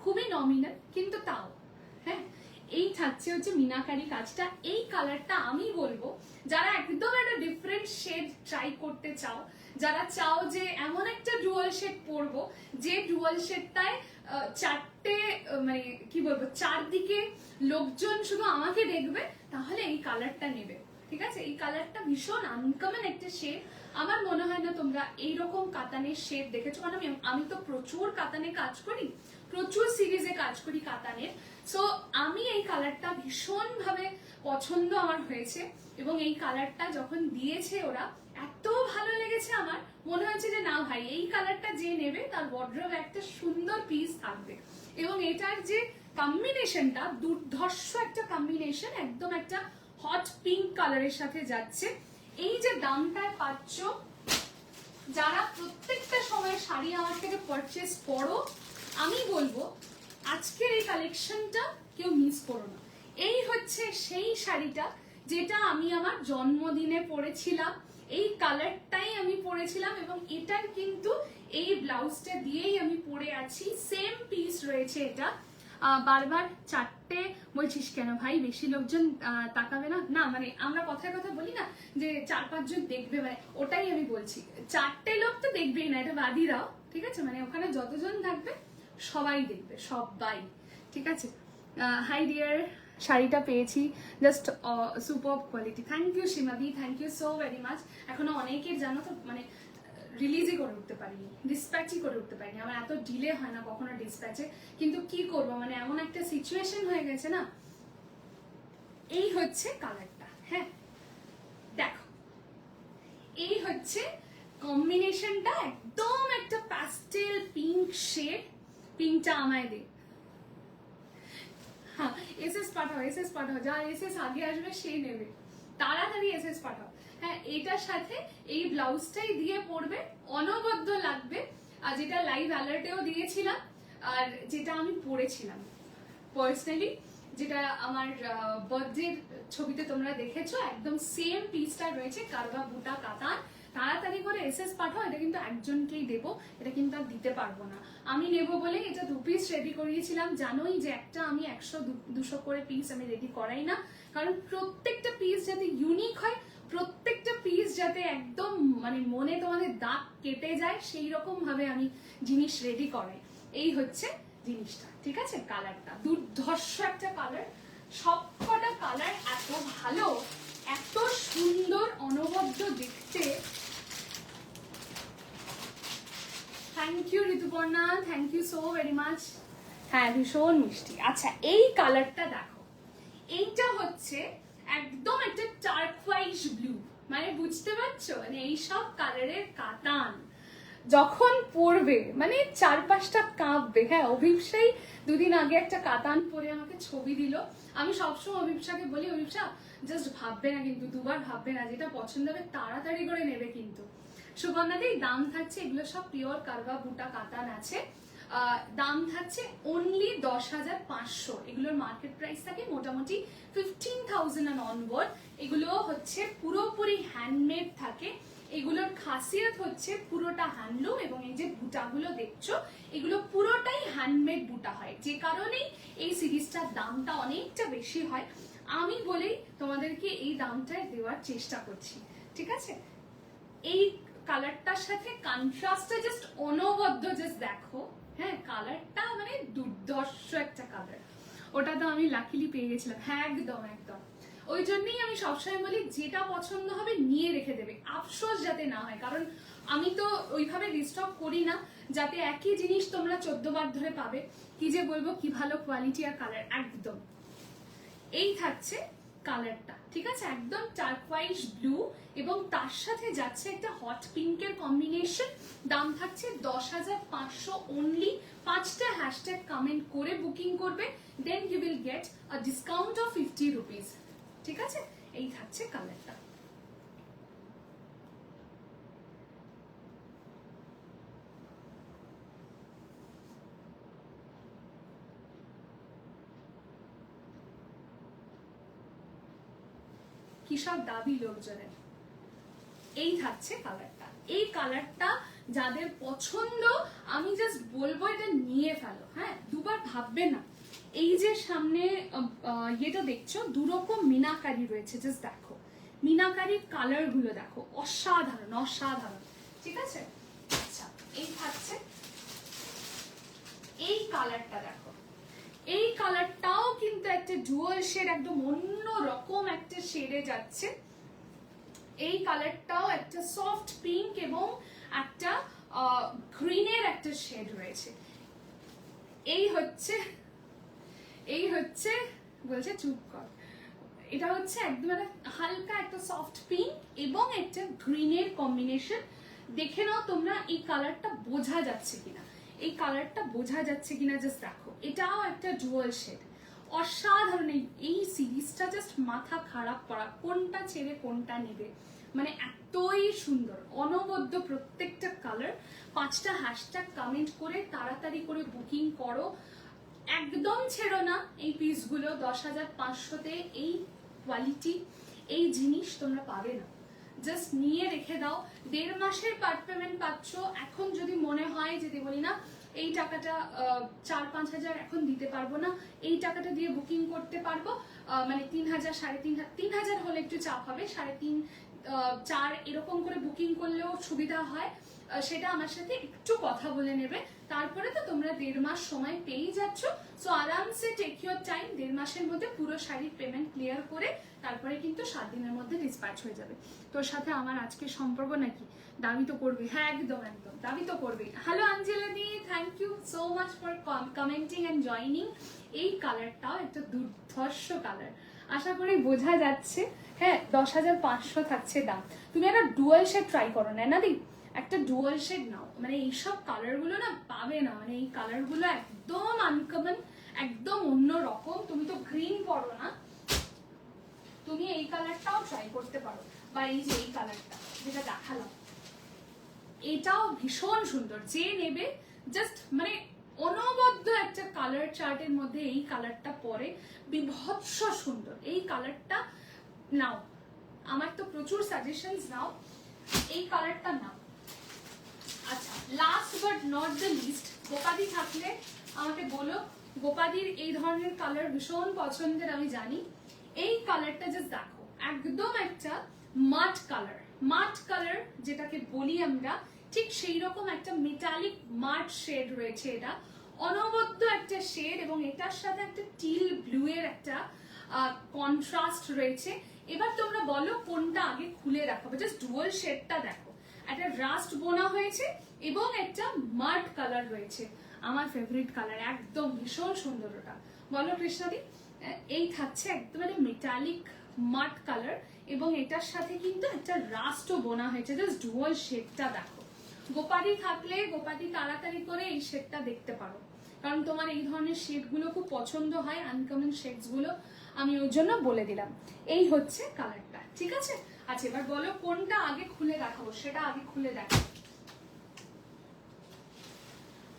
খুবই নমিনাল কিন্তু তাও, হ্যাঁ। এই থাকছে হচ্ছে মিনাকারি কাজটা। এই কালারটা আমি বলবো যারা একদম একটা ডিফারেন্ট শেড ট্রাই করতে চাও, যারা চাও যে এমন একটা ডুয়াল শেড পরবো যে ডুয়াল শেডটায় 4টে মানে কি বলবো চারদিকে লোকজন শুধু আমাকে দেখবে, তাহলে এই কালারটা নেবে, ঠিক আছে। এই কালারটা ভীষণ আনকমন একটা শেড। আমার মনে হয় না তোমরা এইরকম কাতানের শেড দেখেছো, কারণ আমি তো প্রচুর কাতানে কাজ করি, প্রচুর সিরিজে কাজ করি কাতানের। সো আমি এই কালারটা ভীষণ ভাবে পছন্দ আমার হয়েছে, এবং এই কালারটা যখন দিয়েছে ওরা এত ভালো লেগেছে আমার, মনে হচ্ছে যে না ভাই এই কালারটা যে নেবে তার ওয়ার্ড্রোবে একটা সুন্দর পিস থাকবে। এবং এটার যে কম্বিনেশনটা দুর্ধর্ষ একটা কম্বিনেশন, একদম একটা হট পিঙ্ক কালারের সাথে যাচ্ছে। এই যে দামটায় পাচ্ছ, যারা প্রত্যেকটা সময় শাড়ি আমার থেকে পারচেস করো, আমি বলবো আজকের এই কালেকশনটা কেউ মিস করো না। এই হচ্ছে সেই শাড়িটা যেটা আমি আমার জন্মদিনে পরেছিলাম, এই কালারটাই আমি পরেছিলাম, এবং এটার কিন্তু এই ব্লাউজটা দিয়েই আমি পরে আছি। সেম পিস রয়েছে এটা। বারবার 4টে বলছিস কেন ভাই, বেশি লোকজন তাকাবে না? না মানে আমরা কথায় কথা বলি না যে 4-5 জন দেখবে, মানে ওটাই আমি বলছি। 4টে লোক তো দেখবেই না, এটা বাদই দাও, ঠিক আছে। মানে ওখানে যতজন থাকবে সবাই দেখবে, সবাই, ঠিক আছে। হাই ডিয়ার, শাড়িটা পেয়েছি, just super quality. Thank you সীমাদি, thank you so very much. এখনো অনেকের জানো তো মানে রিলিজই করে উঠতে পারিনি, ডিসপ্যাচই করে উঠতে পারিনি। আমার এত ডিলে হয় না কখনো ডিসপ্যাচে, কিন্তু কি করব, মানে এমন একটা সিচুয়েশন হয়ে গেছে না। এই হচ্ছে কালারটা, হ্যাঁ দেখো, এই হচ্ছে কম্বিনেশনটা, একদম একটা প্যাস্টেল পিঙ্ক শেড। পিঙ্কটা আমায় দে, হ্যাঁ এসএস পাঠাও, এসএস পাঠাও, যা এসএস আগে আসবে সেই নেবে, তাড়াতাড়ি এসএস পাঠাও। হ্যাঁ এটার সাথে এই ব্লাউজটাই দিয়ে পরবে, অনবদ্য লাগবে। আর যেটা লাইভ অ্যালার্টেও দিয়েছিলাম, আর যেটা আমি পরেছিলাম পার্সোনালি, যেটা আমার বার্থডে ছবিতে তোমরা দেখেছো, একদম সেম পিসটা রয়েছে, কারবা বুটা কাতান। তাড়াতাড়ি করে এসএস পাঠাও, এটা কিন্তু একজনকেই দেবো, এটা কিন্তু আর দিতে পারবো না। আমি নেব বলে এটা 2 পিস রেডি করিয়েছিলাম। জানোই যে একটা আমি 100-200 করে পিস আমি রেডি করাই না, কারণ প্রত্যেকটা পিস যাতে ইউনিক হয়, প্রত্যেকটা পিস যাতে একদম মানে মনে তোমাদের দাগ কেটে যায়, সেই রকম ভাবে আমি জিনিস রেডি করাই। এই হচ্ছে জিনিসটা, ঠিক আছে। কালারটা দুর্ধর্ষ একটা কালার, সবকটা কালার এত ভালো, এত সুন্দর, অনবদ্য দেখতে। Thank you Rituparna, thank you so very much. হ্যাঁ ভীষণ মিষ্টি। আচ্ছা এই কালারটা দেখো, এইটা হচ্ছে একদম একটা টার্কোয়াইজ ব্লু, মানে বুঝতে পারছো, মানে এইসব কালারের কাতান যখন পরবে মানে 4-5টা কাঁপবে। হ্যাঁ অভিপ্সাই 2 দিন আগে একটা কাতান পরে আমাকে ছবি দিল। আমি সবসময় অভিপ্সাকে বলি, অভিপ্সা জাস্ট ভাববে না কিন্তু, 2বার ভাববে না, যেটা পছন্দ হবে তাড়াতাড়ি করে নেবে কিন্তু। সুগন্ধাতেই দাম থাকছে, এগুলো সব পিওর কারবা বুটা কাতান আছে। দাম থাকছে অনলি 10,500। এগুলোর মার্কেট প্রাইস থাকে মোটামুটি 15,000 অ্যান্ড অনওয়ার্ড। এগুলো হচ্ছে পুরোপুরি হ্যান্ডমেড থাকে। এগুলোর খাসিয়ত হচ্ছে পুরোটা হ্যান্ডলুম, এবং এই যে বুটাগুলো দেখছো এগুলো পুরোটাই হ্যান্ডমেড বুটা হয়, যে কারণেই এই সিরিজটার দামটা অনেকটা বেশি হয়। আমি বলেই তোমাদেরকে এই দামটায় দেওয়ার চেষ্টা করছি, ঠিক আছে। এই কালারটার সাথে কন্ট্রাস্টটা জাস্ট অনবদ্য, জাস্ট দেখো। হ্যাঁ কালারটা মানে দুর্ধর্ষ একটা কালার, ওটা তো আমি লাকিলি পেয়ে গেছিলাম। হ্যাঁ একদম একদম, ওই জন্যই আমি সবসময় বলি যেটা পছন্দ হবে নিয়ে রেখে দেবে, আফসোস যাতে না হয়। কারণ আমি তো ওইভাবে রিস্টক করি না যাতে একই জিনিস তোমরা 14 বার ধরে পাবে। কি যে বলবো কি ভালো কোয়ালিটি আর কালার, একদম। এই থাকছে কালারটা, ঠিক আছে, একদম টার্কোয়াইজ ব্লু, এবং তার সাথে যাচ্ছে একটা হট পিঙ্কের কম্বিনেশন। দাম থাকছে 10,500 অনলি। 5টা হ্যাশট্যাগ কমেন্ট করে বুকিং করবে, then you will get a discount of 50 rupees, ঠিক আছে। এই থাকছে কালারটা। কি সব দাবি লোকজনের। এই থাকছে কালারটা। এই কালারটা যাদের পছন্দ আমি জাস্ট বলবো এটা নিয়ে ফেলো, হ্যাঁ 2বার ভাববে না। এই যে সামনে এটা দেখছো 2 রকম মিনাকারি রয়েছে, জাস্ট দেখো মিনাকারির কালার গুলো দেখো, অসাধারণ অসাধারণ, ঠিক আছে। আচ্ছা এই থাকছে এই কালারটা দেখো, এই কালারটাও কিন্তু একটা ডুয়াল শেড, একদম অন্য রকম একটা শেডে যাচ্ছে। এই কালারটাও একটা সফট পিঙ্ক এবং একটা গ্রিনের একটা শেড রয়েছে। এই হচ্ছে বলছে চুপ কর, এটা হচ্ছে একদম একটা হালকা একটা সফট পিঙ্ক এবং একটা গ্রিনের কম্বিনেশন। দেখে নাও তোমরা এই কালারটা বোঝা যাচ্ছে কিনা, এই কালারটা বোঝা যাচ্ছে কিনা, জাস্ট দেখো। এটাও একটা ডুয়াল শেড, অসাধারণ। এই সিরিজটা জাস্ট মাথা খারাপ করা, কোনটা ছেড়ে কোনটা নেবে, মানে এতই সুন্দর, অনবদ্য প্রত্যেকটা কালার। 5টা হ্যাশট্যাগ কমেন্ট করে তাড়াতাড়ি করে বুকিং করো, একদম ছেড়ো না এই পিসগুলো। 10,500-তে এই কোয়ালিটি, এই জিনিস তোমরা পাবে না, জাস্ট নিয়ে রেখে দাও। 1.5 মাসের পার্ট পেমেন্ট পাচ্ছ। এখন যদি মনে হয় যে দেবলি না এই টাকাটা 4-5 হাজার এখন দিতে পারবো না, এই টাকাটা দিয়ে বুকিং করতে পারবো, মানে 3,000 3,500, 3,000 হলে একটু চাপ হবে, 3.5 4 এরকম করে বুকিং করলেও সুবিধা হয়। সেটা আমার সাথে একটু কথা বলে নেবে। তারপরে তো তোমরা 1.5 মাস সময় পেয়েই যাচ্ছ, সো আরামসে টেক ইউর টাইম। 1.5 মাসের মধ্যে পুরো শাড়ির পেমেন্ট ক্লিয়ার করে তারপরে কিন্তু 7 দিনের মধ্যে ডিসপ্যাচ হয়ে যাবে। তোর সাথে আমার আজকে সম্পর্ক নাকি? দাবি তো করবি। হ্যাঁ একদম একদম দাবি তো করবি। Hello Anjala di, thank you so much for commenting and joining. এই কালারটাও একটা দুর্ধর্ষ কালার, আশা করি বোঝা যাচ্ছে। হ্যাঁ 10,500 থাকছে দাম। তুমি একটা ডুয়াল শেড ট্রাই করো না দি, একটা ডুয়াল শেড নাও। মানে এইসব কালারগুলো না পাবে না, মানে এই কালারগুলো একদম আনকমন, একদম অন্য রকম। তুমি তো গ্রিন পরো না, তুমি এই কালারটাও ট্রাই করতে পারো, বা এই যে এই কালারটা যেটা দেখালাম, এটাও ভীষণ সুন্দর। যে নেবে জাস্ট মানে অনবদ্য একটা কালার চার্টের মধ্যে এই কালারটা পরে বিভৎস সুন্দর। এই কালারটা নাও, আমার তো প্রচুর সাজেশনস নাও, এই কালারটা নাও। আচ্ছা last but not the least, গোপাদি থাকলে আমাকে বলো। গোপাদির এই ধরনের কালার ভীষণ পছন্দের আমি জানি। এই কালারটা জাস্ট দেখো, একদম একটা মাট কালার। মাট কালার যেটাকে বলি আমরা, ঠিক সেই রকম একটা মেটালিক মাট শেড রয়েছে। এটা অনবদ্য একটা শেড এবং এটার সাথে একটা টিল ব্লু এর একটা কন্ট্রাস্ট রয়েছে। এবার তোমরা বলো কোনটা আগে খুলে রাখাবো। জাস্ট ডুয়াল শেডটা দেখো, একটা রাস্ট বোনা হয়েছে এবং একটা মাট কালার রয়েছে, আমার ফেভারিট কালার, একদম ভীষণ সুন্দর। ওটা বলো কৃষ্ণাদি। এই থাকছে একদম মানে মেটালিক মাট কালার এবং এটার সাথে কিন্তু একটা রাস্টও বোনা হয়েছে। জাস্ট ডুয়াল শেডটা দেখো। গোপাদি থাকলে গোপাদি তাড়াতাড়ি করে এই শেডটা দেখতে পারো, কারণ তোমার এই ধরনের শেডগুলো খুব পছন্দ হয়, আনকমন শেডস গুলো, আমি ওই জন্য বলে দিলাম। এই হচ্ছে কালারটা, ঠিক আছে। আচ্ছা এবার বলো কোনটা আগে খুলে দেখাবো, সেটা আগে খুলে দেখো।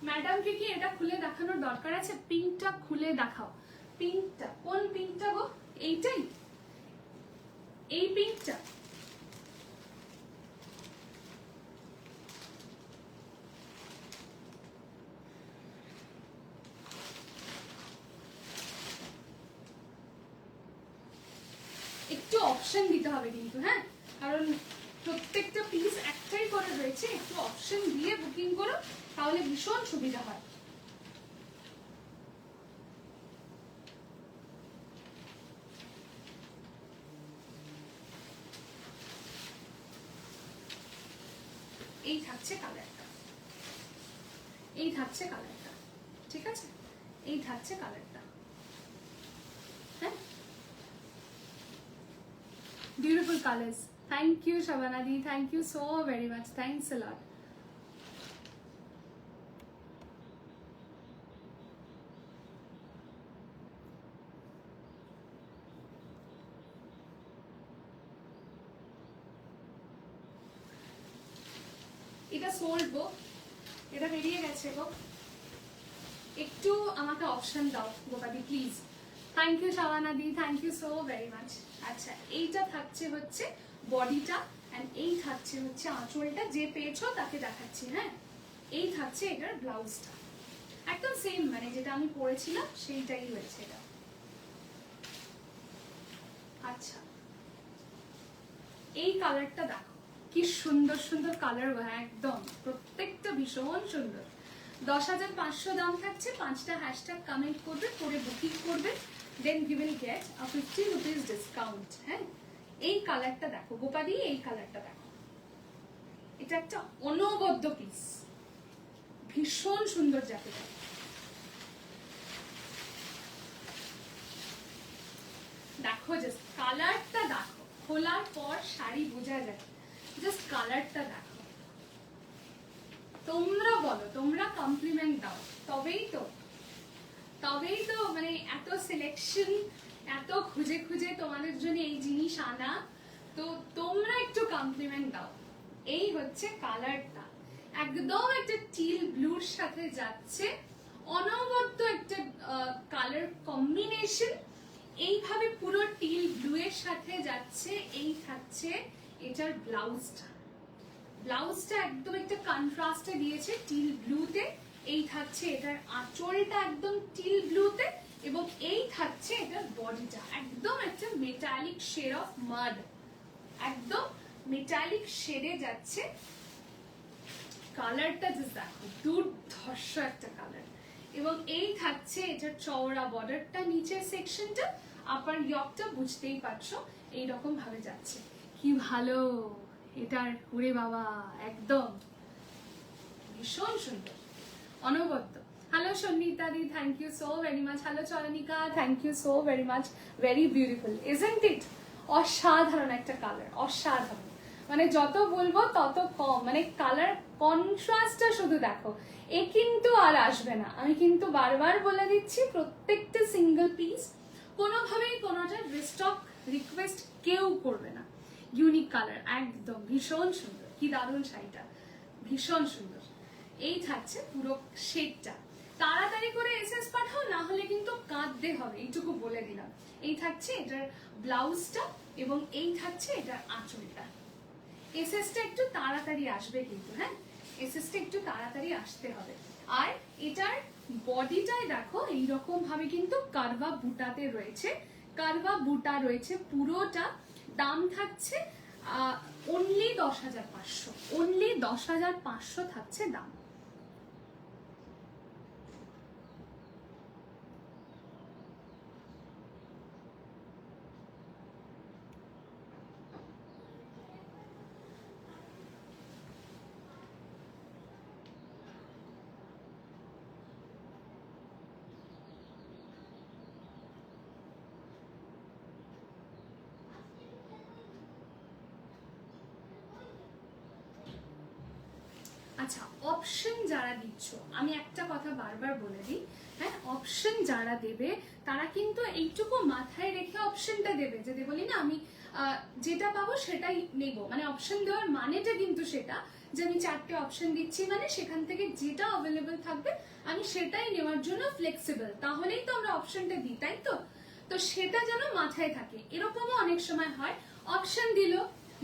ম্যাডামকে কি এটা খুলে দেখানোর দরকার আছে? পিঙ্কটা খুলে দেখাও। পিঙ্কটা কোন পিঙ্কটা গো? এইটাই, এই পিঙ্কটা। একটু অপশন দিতে হবে কিন্তু, হ্যাঁ, কারণ প্রত্যেকটা পিস একটাই করে রয়েছে। একটু অপশন দিয়ে বুকিং করো, তাহলে ভীষণ সুবিধা হয়। এই থাকছে কালারটা, এই থাকছে কালারটা, ঠিক আছে, এই থাকছে কালারটা। হ্যাঁ beautiful colors. Thank you Shabana di, thank you so very much, thanks a lot. এটা সোল্ড গো, এটা বেরিয়ে গেছে গো, একটু আমাকে অপশন দাও গোপাদি please. Thank you Shabana di, thank you so very much. আচ্ছা এইটা থাকছে হচ্ছে বডিটা, এন্ড এই থাকছে হচ্ছে আঁচলটা। যে পেয়েছো তাকে দেখাচ্ছি। হ্যাঁ এই থাকছে এটার ব্লাউজটা, একদম সেম মানে যেটা আমি পরেছিলাম সেইটাই হয়েছে এটা। আচ্ছা এই কালারটা দেখো, কি সুন্দর সুন্দর কালার, একদম প্রত্যেকটা ভীষণ সুন্দর। 10,500 দাম থাকছে। 5টা হ্যাশট্যাগ কমেন্ট করবে, করে বুকিং করবে, then we will get a 50 rupees discount. হ্যাঁ এই কালারটা দেখো গোপাদি, এই কালারটা দেখো, এটা একটা অনবদ্য পিস, ভীষণ সুন্দর জ্যাকেট। দেখো জাস্ট কালারটা দেখো, খোলার পর শাড়ি বোঝা যায়, জাস্ট কালারটা দেখো। তোমরা বলো, তোমরা কমপ্লিমেন্ট দাও, তবেই তো মানে এত সিলেকশন, এত খুঁজে খুঁজে তোমাদের জন্য এই জিনিস আনা, তো তোমরা একটু কমপ্লিমেন্ট দাও। এই হচ্ছে কালারটা, একদম একটা টিল ব্লুর সাথে যাচ্ছে, অনবদ্য একটা কালার কম্বিনেশন। এইভাবে পুরো টিল ব্লু এর সাথে যাচ্ছে। এই থাকছে এটার ব্লাউজটা, ব্লাউজটা একদম একটা কন্ট্রাস্টে দিয়েছে টিল ব্লুতে। এই থাকছে এটার আঁচলটা একদম টিল ব্লুতে, এবং এই থাকছে এটার বডিটা একদম একটা মেটালিক শেড অফ মাড, একদম মেটালিক শেডে যাচ্ছে। কালারটা জাস্ট দেখো, দুর্ধর্ষ একটা কালার। এবং এই থাকছে এটা চওড়া বর্ডারটা, নিচের সেকশনটা, আপার ইয়কটা বুঝতেই পারছো এইরকম ভাবে যাচ্ছে। কি ভালো এটার, ওরে বাবা একদম ভীষণ সুন্দর, অনবদ্য। Hello Sannita di, thank you so very much. Hello Charanika, thank you so very much. Very beautiful, isn't it? অসাধারণ একটা কালার, অসাধারণ, মানে যত বলবো তত কম। মানে কালার কন্ট্রাস্টটা শুধু দেখো, এ কিন্তু আর আসবে না। আমি কিন্তু বারবার বলে দিচ্ছি, প্রত্যেকটা সিঙ্গেল পিস কোনোভাবেই কোনোটা রিস্টক রিকোয়েস্ট কেউ করবে না। ইউনিক কালার, একদম ভীষণ সুন্দর। কি দারুণ শাড়িটা, ভীষণ সুন্দর। এই থাকছে পুরো শেডটা। তাড়াতাড়ি করে এসএস পাঠাও, না হলে কিন্তু কাঁদতে হবে, এইটুকু বলে দিলাম। এই থাকছে এটার ব্লাউজটা, এবং এই থাকছে এটার আঁচলটা। এসএসটা একটু তাড়াতাড়ি আসবে কিন্তু, হ্যাঁ এসএসটা একটু তাড়াতাড়ি আসতে হবে। আর এটার বডিটায় দেখো এইরকম ভাবে কিন্তু কারভা বুটাতে রয়েছে, কারভা বুটা রয়েছে পুরোটা। দাম থাকছে অনলি 10,500, অনলি 10,500 থাকছে দাম। আচ্ছা, অপশন যারা দিচ্ছ, আমি একটা কথা বারবার বলে দিই, হ্যাঁ অপশন যারা দেবে তারা কিন্তু এইটুকু মাথায় রেখে অপশনটা দেবে, যদি বলি না আমি যেটা পাবো সেটাই নেব। মানে অপশন দেওয়ার মানেটা কিন্তু সেটা যে আমি 4টে অপশন দিচ্ছি, মানে সেখান থেকে যেটা অ্যাভেলেবল থাকবে আমি সেটাই নেওয়ার জন্য ফ্লেক্সিবল। তাহলেই তো আমরা অপশনটা দিই, তাই তো? তো সেটা যেন মাথায় থাকে। এরকমও অনেক সময় হয়, অপশন দিল,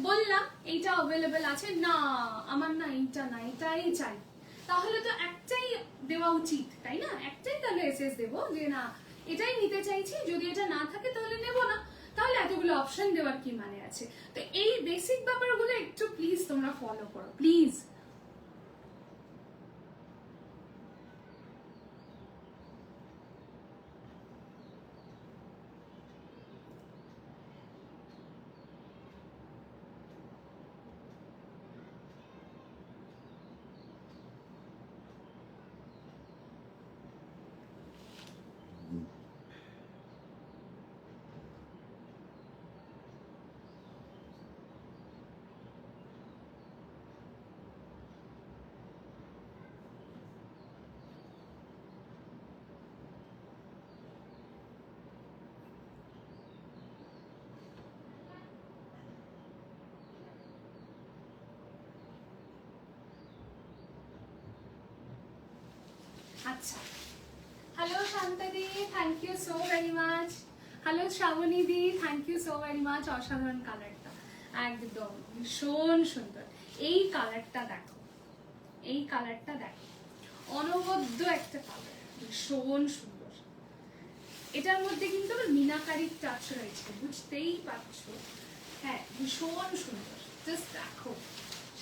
বললাম এইটা অ্যাভেলেবল আছে, না আমার না এইটা না এটাই চাই, তাহলে তো একটাই দেওয়া উচিত, তাই না? একটাই তাহলে এসএস দেবো যে না এটাই নিতে চাইছি, যদি এটা না থাকে তাহলে নেব না। তাহলে এতগুলো অপশন দেওয়ার কি মানে আছে? তো এই বেসিক ব্যাপারগুলো একটু প্লিজ তোমরা ফলো করো, প্লিজ। আচ্ছা, hello Shanta di, thank you so very much. Hello Shrabani di, thank you so very much. অসাধারণ কালারটা, একদম ভীষণ সুন্দর। এই কালারটা দেখো, এই কালারটা দেখো, অনবদ্য একটা কালার, ভীষণ সুন্দর। এটার মধ্যে কিন্তু মিনাকারির টাচ রয়েছে, বুঝতেই পারছো। হ্যাঁ ভীষণ সুন্দর, জাস্ট দেখো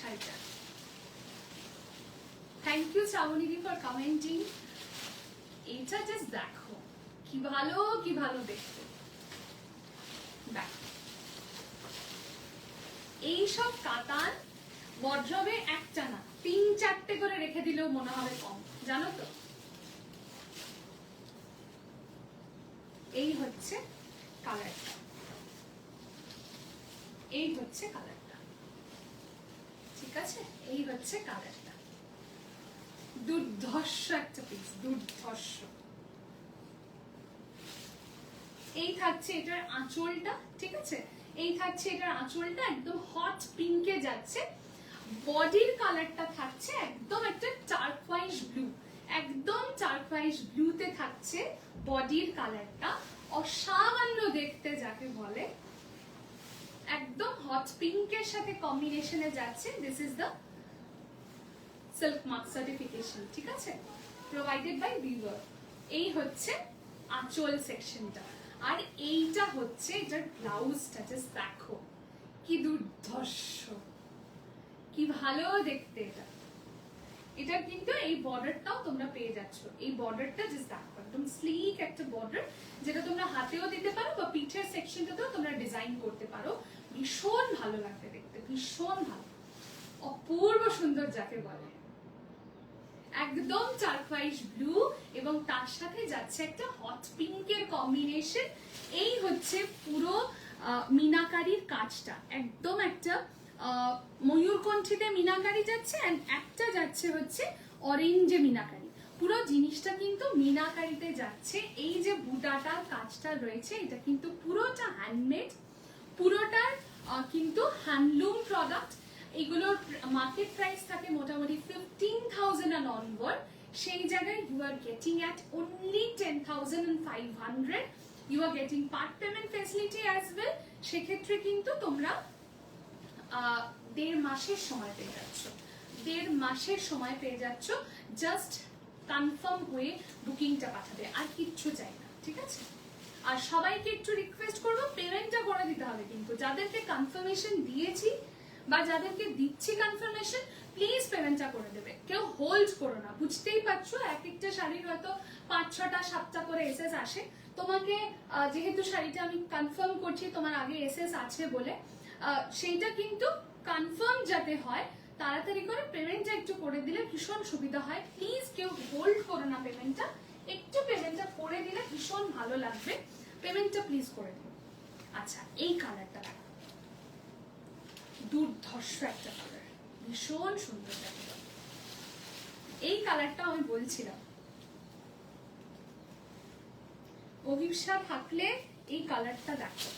শাড়িটা। Thank you Shrabani di for commenting. এটা জাস্ট দেখো কি ভালো, কি ভালো দেখতে। দেখো এইসব কাতান ওয়ার্ড্রবে একটা না 3-4টে করে রেখে দিলেও মনে হবে কম, জানো তো? এই হচ্ছে কালারটা, এই হচ্ছে কালারটা, ঠিক আছে? এই হচ্ছে কালারটা, দুর্ধর্ষ একটা পিস, দুর্ধর্ষ। এই থাকছে এটার আঁচলটা, ঠিক আছে? এই থাকছে এটার আঁচলটা, একদম হট পিঙ্কে যাচ্ছে। বডির কালারটা থাকছে একদম একটা টার্কোয়াইজ ব্লু, একদম টার্কোয়াইজ ব্লুতে থাকছে বডির কালারটা। অসামান্য দেখতে যাকে বলে, একদম হট পিঙ্কের সাথে কম্বিনেশনে যাচ্ছে। This is the silk mark certification, ঠিক আছে? Provided by viewer. এই হচ্ছে আঁচল সেকশনটা, আর এইটা হচ্ছে এটার ব্লাউজটা। জাস্ট দেখো কি দুর্ধর্ষ, কি ভালো দেখতে এটা। এটা কিন্তু এই বর্ডারটাও তোমরা পেয়ে যাচ্ছ। এই বর্ডারটা জাস্ট দেখো, একদম স্লিক একটা বর্ডার, যেটা তোমরা হাতেও দিতে পারো বা পিঠের সেকশনটাতেও তোমরা ডিজাইন করতে পারো। ভীষণ ভালো লাগবে দেখতে, ভীষণ ভালো, অপূর্ব সুন্দর যাকে বলে। একদম টারকোয়াইজ ব্লু এবং তার সাথে যাচ্ছে একটা হট পিঙ্কের কম্বিনেশন। এই হচ্ছে পুরো মিনাকারির কাজটা, একদম একটা ময়ূরকণ্ঠীতে মিনাকারি যাচ্ছে, এন্ড একটা যাচ্ছে হচ্ছে অরেঞ্জে মিনাকারি। পুরো জিনিসটা কিন্তু মিনাকারিতে যাচ্ছে। এই যে বুটাটার কাজটা রয়েছে, এটা কিন্তু পুরোটা হ্যান্ডমেড, পুরোটার কিন্তু হ্যান্ডলুম প্রোডাক্ট। এগুলোর মার্কেট প্রাইস থাকে মোটামুটি 15,000 and onward, সেই জায়গায় you are getting at only 10,500। You are getting part payment facility as well. সেক্ষেত্রে কিন্তু তোমরা 1.5 মাসের সময় পেয়ে যাচ্ছ, 1.5 মাসের সময় পেয়ে যাচ্ছ। জাস্ট কনফার্ম হয়ে বুকিংটা পাঠাবে, আর কিচ্ছু চাই না, ঠিক আছে? আর সবাইকে একটু রিকোয়েস্ট করবো, পেমেন্টটা করে দিতে হবে কিন্তু। যাদেরকে কনফার্মেশন দিয়েছি বা যাদেরকে দিচ্ছি কনফার্মেশন, প্লিজ পেমেন্টটা করে দেবে। কেউ হোল্ড করো না, বুঝতেই পারছো এক একটা শাড়ির হয়তো 5, 6টা, 7টা করে এসএস আসে। তোমাকে যেহেতু শাড়িটা আমি কনফার্ম করছি তোমার আগে এসএস আছে বলে, সেইটা কিন্তু কনফার্ম যাতে হয়, তাড়াতাড়ি করে পেমেন্টটা একটু করে দিলে ভীষণ সুবিধা হয়। প্লিজ কেউ হোল্ড করো না পেমেন্টটা, একটু পেমেন্টটা করে দিলে ভীষণ ভালো লাগবে। পেমেন্টটা প্লিজ করে দিও। আচ্ছা, এই কালারটা দেখো, দুর্ধর্ষ একটা কালার, ভীষণ সুন্দর দেখো। এই কালারটা আমি বলছিলাম, অভিপ্সা থাকলে এই কালারটা দেখো,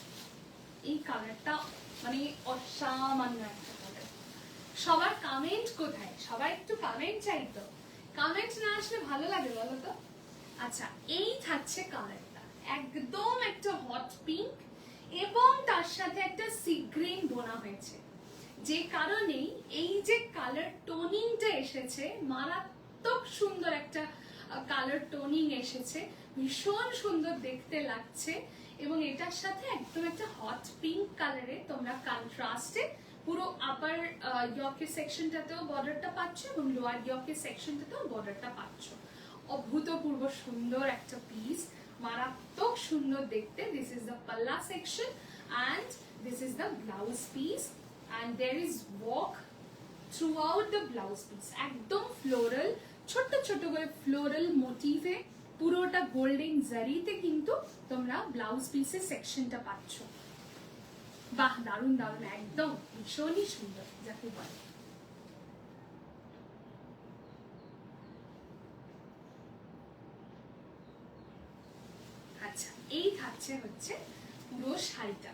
এই কালারটা মানে অসামান্য একটা কালার। সবার কমেন্ট কোথায়? সবাই একটু কমেন্ট চাইতো, কমেন্ট না আসলে ভালো লাগে বলো তো? আচ্ছা, এই থাকছে কালারটা, একদম একটা হট পিঙ্ক এবং তার সাথে একটা সি গ্রিন বোনা হয়েছে, যে কারণেই এই যে কালার টোনিংটা এসেছে, মারাত্মক সুন্দর একটা কালার টোনিং এসেছে, ভীষণ সুন্দর দেখতে লাগছে। এবং এটার সাথে একদম একটা হট পিঙ্ক কালারে তোমরা কন্ট্রাস্টে পুরো আপার ইয়কের সেকশনটাতেও বর্ডারটা পাচ্ছ এবং লোয়ার ইয়কের সেকশনটাতেও বর্ডারটা পাচ্ছ। অভূতপূর্ব সুন্দর একটা পিস, মারাত্মক সুন্দর দেখতে। দিস ইজ দ্য পাল্লা section and this is the blouse piece, and there is work throughout the blouse piece, একদম ফ্লোরাল, ছোট ছোট করে ফ্লোরাল মোটিভে, পুরোটা গোল্ডেন জারিতে কিন্তু তোমরা ব্লাউজ পিসের সেকশনটা পাচ্ছ। বাহ, দারুণ দারুণ, একদম ভীষণই সুন্দর যাকে বলে। আচ্ছা, এই থাকছে হচ্ছে পুরো শাড়িটা,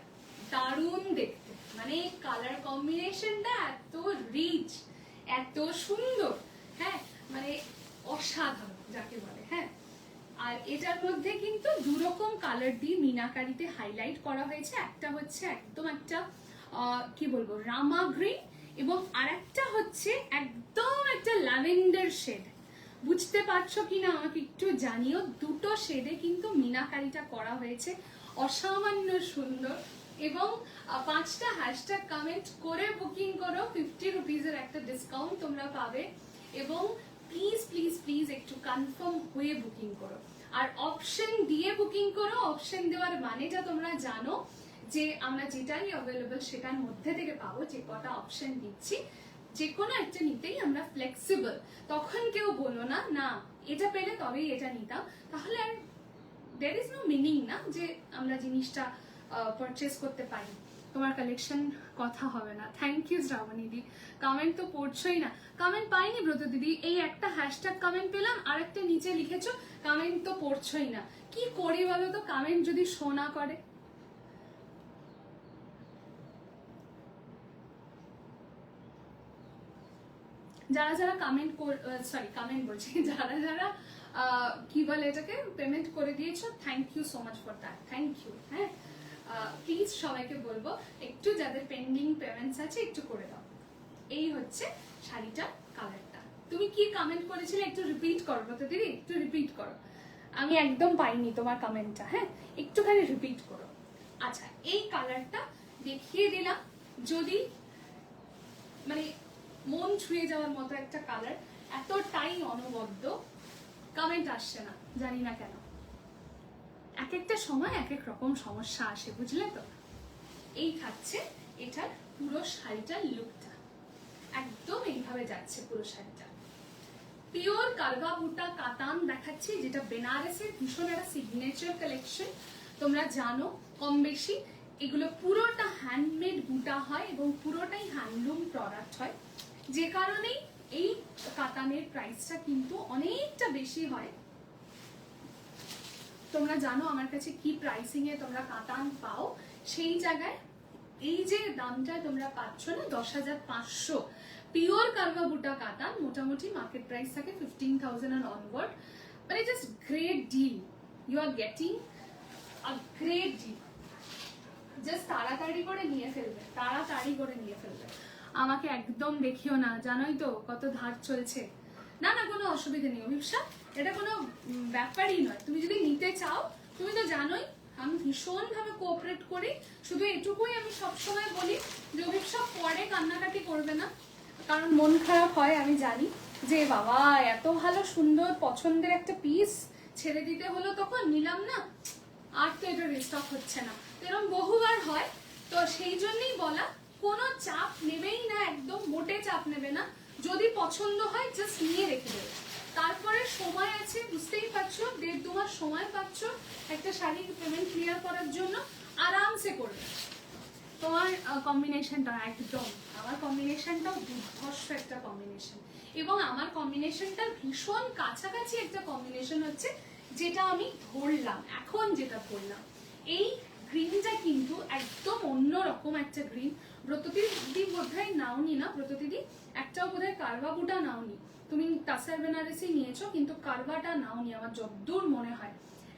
দারুণ দেখতে, মানে কালার কম্বিনেশনটা এত রিচ, এত সুন্দর, হ্যাঁ মানে অসাধারণ যাকে বলে। হ্যাঁ, আর এটার মধ্যে কিন্তু দুরকম কালার দিয়ে মিনাকারিতে হাইলাইট করা হয়েছে। একটা হচ্ছে একদম একটা কি বলবো রামা গ্রিন, এবং আরেকটা হচ্ছে একদম একটা ল্যাভেন্ডার শেড। বুঝতে পারছো কিনা আমাকে একটু জানিও। দুটো শেডে কিন্তু মিনাকারিটা করা হয়েছে, অসামান্য সুন্দর। এবং 5টা হ্যাশট্যাগ কমেন্ট করে বুকিং করো, 50 রুপিজের একটা ডিসকাউন্ট তোমরা পাবে। এবং প্লিজ প্লিজ প্লিজ একটু কনফার্ম হয়ে বুকিং করো, আর অপশন দিয়ে বুকিং করো। অপশন দেওয়ার মানেটা তোমরা জানো যে আমরা যেটাই অ্যাভেলেবল সেটার মধ্যে থেকে পাবো। যে কটা অপশন দিচ্ছি যে কোনো একটা নিতেই আমরা ফ্লেক্সিবল। তখন কেউ বলো না না এটা পেলে তবেই এটা নিতাম, তাহলে আর দেয়ার ইজ নো মিনিং না যে আমরা জিনিসটা পারচেস করতে পারি। তোমার কালেকশন কথা হবে না। Thank you Shrabani di, comment তো পড়ছোই না। কমেন্ট পাইনি ব্রত দিদি, এই একটা হ্যাশট্যাগ কমেন্ট পেলাম, আরেকটা নিচে লিখেছো কমেন্ট তো পড়ছোই না। কি করি বলো তো, কমেন্ট যদি শোনা করে? যারা যারা কমেন্ট কমেন্ট বলছি, যারা যারা কি বলে এটাকে পেমেন্ট করে দিয়েছো, thank you so much for that, thank you. হ্যাঁ, প্লিজ সবাইকে বলবো একটু যাদের পেন্ডিং পেমেন্টস আছে একটু করে দাও। এই হচ্ছে শাড়িটার কালারটা। তুমি কি কমেন্ট করেছিলে একটু রিপিট করো তো দিদি, একটু রিপিট করো, আমি একদম পাইনি তোমার কমেন্টটা। হ্যাঁ, একটুখানি রিপিট করো। আচ্ছা, এই কালারটা দেখিয়ে দিলাম, যদি মানে মন ছুঁয়ে যাওয়ার মতো একটা কালার। এতটাই অনবদ্য, কমেন্ট আসছে না, জানি না কেন। এক একটা সময় এক এক রকম সমস্যা আসে, বুঝলে তো। এই থাকছে এটার পুরো শাড়িটার লুকটা, একদম এইভাবে যাচ্ছে পুরো শাড়িটা। পিওর কারবা বুটা কাতান দেখাচ্ছি, যেটা বেনারসের ভীষণ একটা সিগনেচার কালেকশন। তোমরা জানো কম বেশি এগুলো পুরোটা হ্যান্ডমেড বুটা হয় এবং পুরোটাই হ্যান্ডলুম প্রোডাক্ট হয়, যে কারণেই এই কাতানের প্রাইসটা কিন্তু অনেকটা বেশি হয়। তোমরা জানো আমার কাছে কি প্রাইসিং এ তোমরা কাতান পাও, সেই জায়গায় এই যে দামটা তোমরা পাচ্ছ না 10,500 পিওর কারবা বুটা কাতান, মোটামুটি মার্কেট প্রাইস থাকে 15,000 and onward, মানে just great deal, you are getting a great deal. Just তাড়াতাড়ি করে নিয়ে ফেলবে, তাড়াতাড়ি করে নিয়ে ফেলবে। আমাকে একদম দেখিও না, জানোই তো কত ধার চলছে। না না, কোনো অসুবিধা নেই অভিপ্সা, এটা কোনো ব্যাপারই নয়। তুমি যদি নিতে চাও, তুমি তো জানোই আমি ভীষণ ভাবে কোঅপারেট করি। শুধু এটুকুই আমি সবসময় বলি যে অভিপ্সা পরে কান্নাকাটি করবে না, কারণ মন খারাপ হয় আমি জানি, যে বাবা এত ভালো সুন্দর পছন্দের একটা পিস ছেড়ে দিতে হলো, তখন নিলাম না, আর তো এটা রিস্টক হচ্ছে না, এরকম বহুবার হয়। তো সেই জন্যই বলা, কোনো চাপ নেবেই না, একদম মোটে চাপ নেবে না। যদি পছন্দ হয় জাস্ট নিয়ে রেখে দেবে, তারপরে সময় আছে, বুঝতেই পারছো 1.5-2 মাস সময় পাচ্ছ একটা শাড়ির পেমেন্ট ক্লিয়ার করার জন্য, আরামসে করবে। তোমার কম্বিনেশনটা একদম, আমার কম্বিনেশনটাও দুর্ধর্ষ একটা কম্বিনেশন, এবং আমার কম্বিনেশনটা ভীষণ কাছাকাছি একটা কম্বিনেশন হচ্ছে, যেটা আমি ধরলাম এখন, যেটা ধরলাম এই গ্রিনটা কিন্তু একদম অন্যরকম একটা গ্রিন। ব্রতদিদি বোধহয় নাওনি না, ব্রতদিদি একটাও বোধহয় কারবা বুটা নাওনি, তুমি তাসার বেনারসি নিয়েছো কিন্তু কারবাটা নাওনি আমার যতদূর মনে হয়।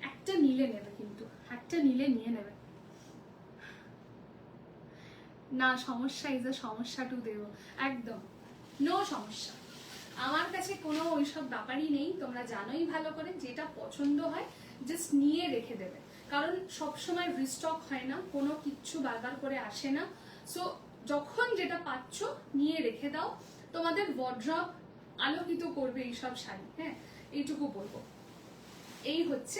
একটা নিলে নেবে, কিন্তু একটা নিলে নিয়ে নেবে না, সমস্যা ইজ আ সমস্যা টু দেব, একদম নো সমস্যা। আমার কাছে কোনো ওইসব ব্যাপারই নেই, তোমরা জানোই ভালো করে, যেটা পছন্দ হয় জাস্ট নিয়ে রেখে দেবে, কারণ সব সময় রিস্টক হয় না, কোনো কিচ্ছু বারবার করে আসে না। সো যখন যেটা পাচ্ছ নিয়ে রেখে দাও, তোমাদের ওয়ার্ড্রব আলোকিত করবে এইসব শাড়ি। হ্যাঁ, এইটুকু বলবো। এই হচ্ছে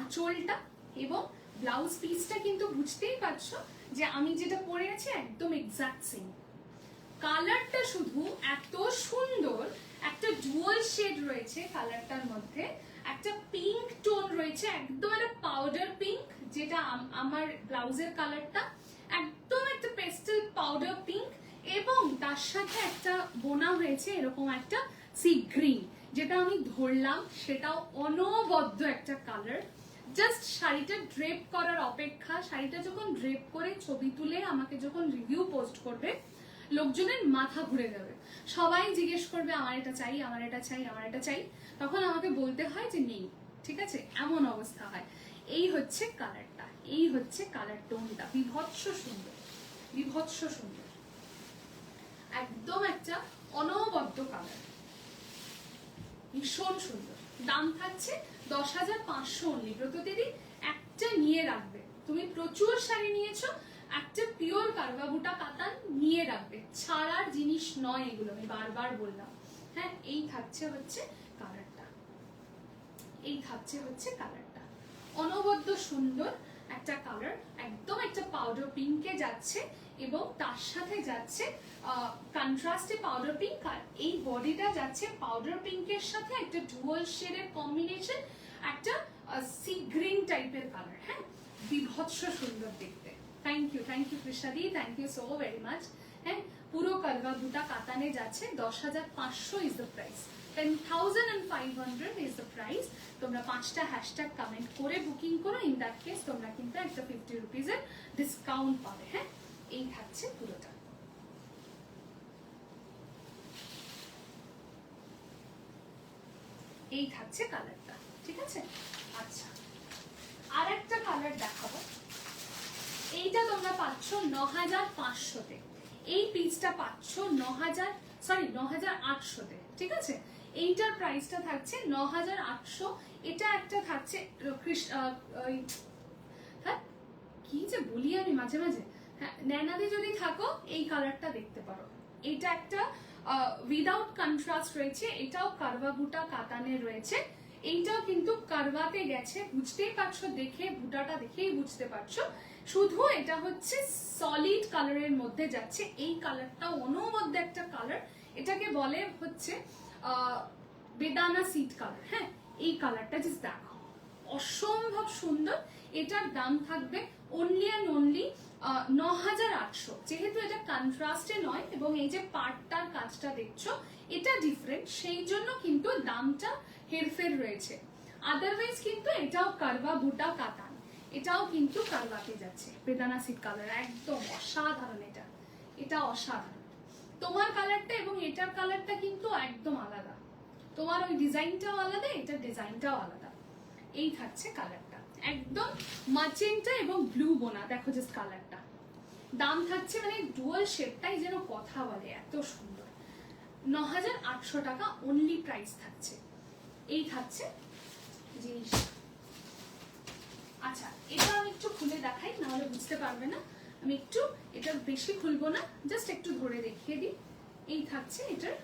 আঁচলটা এবং ব্লাউজ পিসটা, কিন্তু বুঝতেই পারছো যে আমি যেটা পরে আছি একদম এক্সাক্ট সেম। কালারটা শুধু এত সুন্দর, একটা ডুয়াল শেড রয়েছে কালারটার মধ্যে, একটা পিঙ্ক টোন রয়েছে, একদম একটা পাউডার পিঙ্ক, যেটা আমার ব্লাউজের কালারটা একদম একটা পেস্টেল পাউডার পিঙ্ক, এবং তার সাথে একটা বোনা হয়েছে এরকম একটা সি গ্রিন, যেটা আমি ধরলাম, সেটাও অনবদ্য একটা কালার। জাস্ট শাড়িটা ড্রেপ করার অপেক্ষা, শাড়িটা যখন ড্রেপ করে ছবি তুলে আমাকে যখন রিভিউ পোস্ট করবে, লোকজনের মাথা ঘুরে যাবে, সবাই জিজ্ঞেস করবে আমার এটা চাই, আমার এটা চাই, আমার এটা চাই, তখন আমাকে বলতে হয় যে নেই, ঠিক আছে, এমন অবস্থা হয়। এই হচ্ছে কালারটা, এই হচ্ছে কালার টোনটা, বিভৎস সুন্দর, বিভৎস সুন্দর, একদম একটা অনবদ্য কালার, ভীষণ সুন্দর। দাম থাকছে 10,500 অনলি। ব্রতদিদি একটা নিয়ে রাখবে, তুমি প্রচুর শাড়ি নিয়েছো, একটা পিওর কারবা বুটা কাতান নিয়ে রাখবে, ছাড়ার জিনিস নয় এগুলো, আমি বারবার বললাম। হ্যাঁ, এই থাকছে হচ্ছে কালারটা, এই থাকছে হচ্ছে কালারটা, অনবদ্য সুন্দর একটা কালার, একদম একটা পাউডার পিঙ্কে যাচ্ছে, এবং তার সাথে যাচ্ছে কন্ট্রাস্টে পাউডার পিঙ্ক, আর এই বডিটা যাচ্ছে পাউডার পিঙ্কের সাথে একটা ডুয়াল শেডের কম্বিনেশন, একটা সি গ্রিন টাইপের কালার। হ্যাঁ, বিভৎস সুন্দর দেখতে। থ্যাংক ইউ কৃষাদি, thank you so very much. হ্যাঁ, পুরো কারবা বুটা কাতানে যাচ্ছে 10,500 is the price, 10,500 is the price. তোমরা 5টা হ্যাশট্যাগ কমেন্ট করে বুকিং করো, ইন দ্যাট কেস তোমরা কিন্তু একটা 50 রুপিজের ডিসকাউন্ট পাবে। হ্যাঁ, এই থাকছে পুরোটা। এই থাকছে কালারটা, ঠিক আছে। আচ্ছা, আর একটা কালার দেখাবো, এইটা তোমরা পাচ্ছ 9,500-তে, এই পিসটা পাচ্ছ 9,800-তে, ঠিক আছে। এইটার প্রাইসটা থাকছে 9,800। এটা একটা থাকছে হ্যাঁ, কি যে বলি আমি মাঝে মাঝে। হ্যাঁ, ন্যানাদি যদি থাকো এই কালারটা দেখতে পারো, এইটা একটা উইদাউট কন্ট্রাস্ট রয়েছে, এটাও কারবা বুটা কাতানের রয়েছে, এইটাও কিন্তু কারবাতে গেছে, বুঝতেই পারছো, দেখে বুটাটা দেখেই বুঝতে পারছো। শুধু এটা হচ্ছে সলিড কালারের মধ্যে যাচ্ছে, এই কালারটা অনবদ্য একটা কালার, এটাকে বলে হচ্ছে বেদানা সিড কালার। হ্যাঁ, এই কালারটা জাস্ট দেখো, অসম্ভব সুন্দর। এটার দাম থাকবে অনলি অ্যান্ড অনলি ৯,৮০০। যেহেতু এটা কন্ট্রাস্টে নয় এবং এই যে পাটটার কাজটা দেখছো এটা ডিফারেন্ট, সেই জন্য কিন্তু দামটা হেরফের রয়েছে। আদারওয়াইজ কিন্তু এটাও কারবা বুটা কাতান, এটাও কিন্তু কারবাতে যাচ্ছে, বেদানা সিড কালার, একদম অসাধারণ। এটা অসাধারণ। তোমার কালারটা এবং এটার কালারটা কিন্তু একদম আলাদা, তোমার ওই ডিজাইনটাও আলাদা, এটার ডিজাইনটাও আলাদা। এই থাকছে কালারটা, একদম মাচেন্টা এবং ব্লু বোনা, দেখো জাস্ট কালারটা। দাম থাকছে মানে ডুয়াল শেডটাই যেন কথা বলে, এত সুন্দর। ৯,৮০০ টাকা অনলি প্রাইস থাকছে। এই থাকছে জিনিস। আচ্ছা, এটা আমি একটু খুলে দেখাই, নাহলে বুঝতে পারবে না। আমি একটু এটা বেশি খুলবো না, জাস্ট একটু ধরে দেখিয়ে দিই। এই থাকছে এটার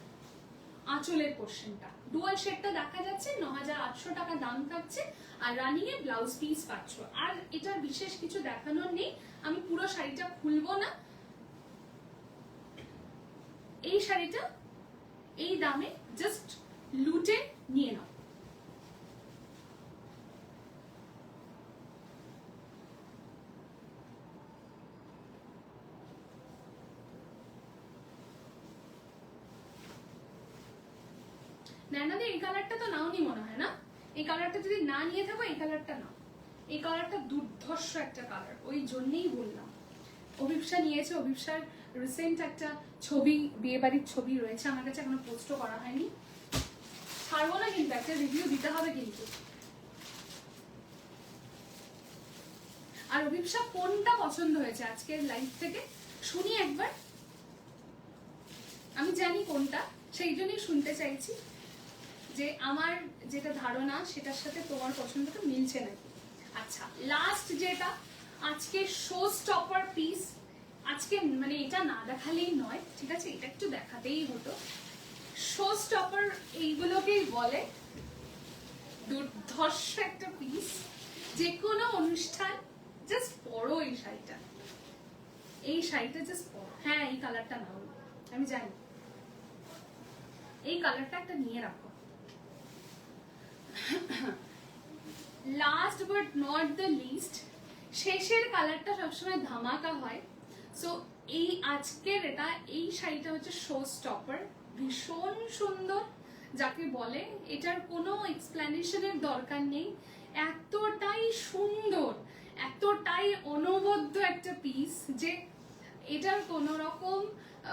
আঁচলের পোর্শনটা, ডুয়াল শেডটা দেখা যাচ্ছে, ৯,৮০০ টাকা দাম থাকছে। আর রানিং এ ব্লাউজ পিস পাচ্ছ। আর এটার বিশেষ কিছু দেখানোর নেই, আমি পুরো শাড়িটা খুলবো না। এই শাড়িটা এই দামে জাস্ট লুটে নিয়ে নাও। নয়নাদি, এই কালারটা তো নাওনি মনে হয় না? এই কালারটা যদি না নিয়ে থাকো, এই কালারটা নাও। এই কালারটা দুর্ধর্ষ একটা কালার, ওই জন্যই বললাম। অভিপ্সা নিয়েছে, অভিপ্সার রিসেন্ট একটা ছবি, বিয়ে বাড়ির ছবি রয়েছে আমার কাছে, এখনো পোস্টও করা হয়নি। ছাড়বো না কিন্তু, একটা রিভিউ দিতে হবে কিন্তু। আর অভিপ্সা কোনটা পছন্দ হয়েছে আজকের লাইভ থেকে শুনি একবার। আমি জানি কোনটা, সেই জন্যই শুনতে চাইছি যে আমার যেটা ধারণা সেটার সাথে তোমার পছন্দটা মিলছে নাকি। আচ্ছা, লাস্ট যেটা আজকে শো স্টপার পিস, আজকে মানে এটা না দেখালেই নয়, ঠিক আছে, এটা একটু দেখাতেই হতো। শো স্টপার এইগুলোকেই বলে, দুর্ধর্ষ একটা পিস, যে কোনো অনুষ্ঠান জাস্ট পরো এই শাড়িটা, এই শাড়িটা জাস্ট পরো। হ্যাঁ, এই কালারটা নাও, আমি জানি, এই কালারটা একটা নিয়ে রাখো। Last but not the least, শেষের কালারটা সবসময় ধামাকা হয়। সো এই আজকের এটা, এই শাড়িটা হচ্ছে শো স্টপার, ভীষণ সুন্দর, যাকে বলে এটার কোনো এক্সপ্লেনেশনের দরকার নেই, এতটাই সুন্দর, এতটাই অনবদ্য একটা পিস যে এটার কোনো রকম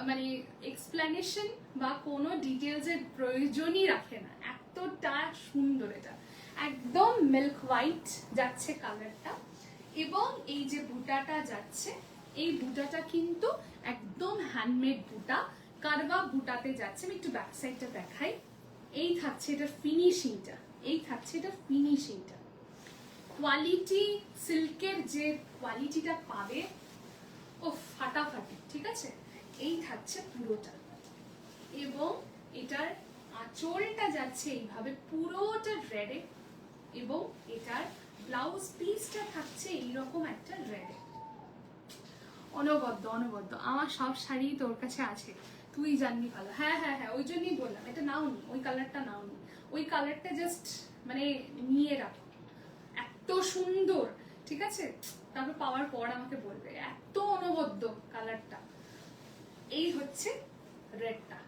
মানে এক্সপ্লেনেশন বা কোনো ডিটেলসের প্রয়োজনই রাখে না, এতটা সুন্দর। এটা একদম মিল্ক হোয়াইট যাচ্ছে কালারটা, এবং এই যে বুটাটা যাচ্ছে, এই বুটাটা কিন্তু একদম হ্যান্ডমেড বুটা, কারবা বুটাতে যাচ্ছে। আমি একটু ব্যাক সাইডটা দেখাই। এই থাকছে এটার ফিনিশিংটা, এই থাকছে এটার ফিনিশিংটা, কোয়ালিটি, সিল্কের যে কোয়ালিটিটা পাবে ও ফাটাফাটি, ঠিক আছে। এই থাকছে পুরোটা, এবং এটার আঁচলটা যাচ্ছে এইভাবে পুরোটা রেডে, এবং এটার ব্লাউজ পিসটা থাকছে এইরকম একটা রেডে। অনবদ্য অনবদ্য, আমার সব শাড়ি তোর কাছে আছে, তুই জানবি ভালো। হ্যাঁ হ্যাঁ হ্যাঁ, ওই জন্যই বললাম এটা নাওনি, ওই কালারটা নাওনি, ওই কালারটা জাস্ট মানে নিয়ে রাখো, এত সুন্দর, ঠিক আছে। তারপর পাওয়ার পর আমাকে বলবে, এত অনবদ্য কালারটা। এই হচ্ছে রেডটা,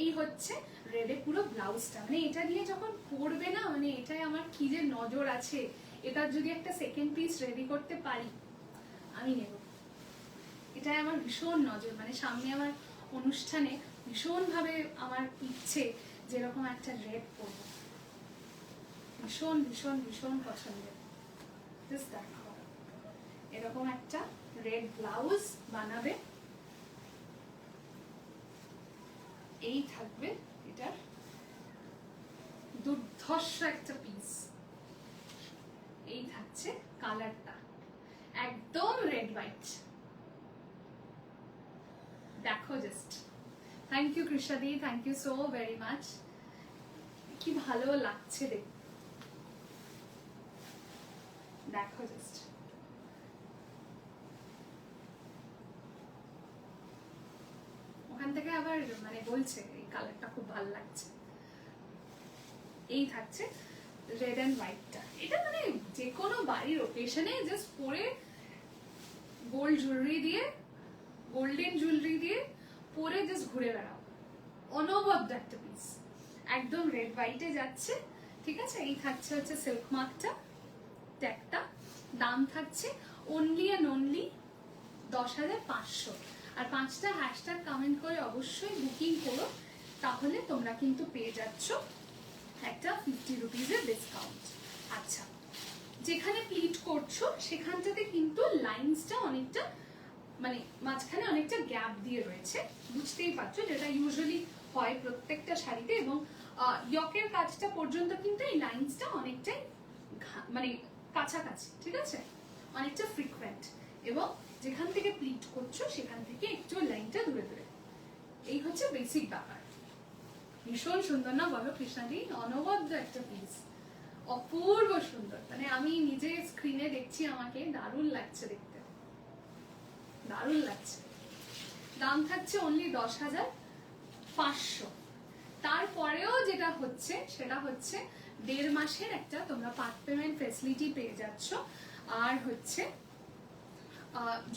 এই হচ্ছে রেডে পুরো ব্লাউজটা, মানে এটা দিয়ে যখন পরবে না, মানে এটাই আমার কি যে নজর আছে, এটার যদি একটা সেকেন্ড পিস রেডি করতে পারি আমি নেব, এটাই আমার ভীষণ নজর। মানে সামনে আমার অনুষ্ঠানে ভীষণ ভাবে আমার ইচ্ছে যেরকম একটা রেড পরব, ভীষণ ভীষণ ভীষণ পছন্দের। দেখো, এরকম একটা রেড ব্লাউজ বানাবে, এই থাকবে এটার দুর্ধর্ষ একটা পিস। এই থাকছে কালারটা, একদম রেড হোয়াইট, দেখো জাস্ট। থ্যাংক ইউ কৃষাদি, thank you so very much. কি ভালো লাগছে দেখো জাস্ট। ওখান থেকে আবার মানে বলছে এই কালারটা খুব ভালো লাগছে। এই থাকছে রেড অ্যান্ড হোয়াইটটা, এটা মানে যে কোনো বাড়ির ওকেশনে জাস্ট পরে গোল্ড জুয়েলারি দিয়ে, গোল্ডেন জুয়েলারি দিয়ে পরে জাস্ট ঘুরে বেড়াও, অনবদ্য একটা পিস, একদম রেড হোয়াইটে যাচ্ছে। ঠিক আছে, এই থাকছে হচ্ছে সিল্ক মার্কটা, ট্যাগটা, দাম থাকছে অনলি অ্যান্ড অনলি 10,500। আর 5টা হ্যাশট্যাগ কমেন্ট করে অবশ্যই বুকিং করো, তাহলে তোমরা কিন্তু পেয়ে যাচ্ছ একটা 50 রুপিজের ডিসকাউন্ট। আচ্ছা, যেখানে প্লিট করছো সেখানটাতে কিন্তু লাইন্সটা অনেকটা মানে মাঝখানে অনেকটা গ্যাপ দিয়ে রয়েছে, বুঝতেই পারছো, যেটা ইউজুয়ালি হয় প্রত্যেকটা শাড়িতে, এবং ইয়কের কাজটা পর্যন্ত কিন্তু এই লাইন্সটা অনেকটাই মানে কাছাকাছি, ঠিক আছে, অনেকটা ফ্রিকুয়েন্ট, এবং যেখান থেকে প্লিট করছো সেখান থেকে একটু লাইনটা দূরে দূরে। এই হচ্ছে বেসিক ব্যাপার। ভীষণ সুন্দর না বলো কৃষ্ণাদি? অনবদ্য একটা পিস, অপূর্ব সুন্দর, মানে আমি নিজে স্ক্রিনে দেখছি, আমাকে দারুণ লাগছে দেখতে, দারুণ লাগছে। দাম থাকছে অনলি 10,500। তারপরেও যেটা হচ্ছে সেটা হচ্ছে 1.5 মাসের একটা তোমরা পার্ট পেমেন্ট ফেসিলিটি পেয়ে যাচ্ছ। আর হচ্ছে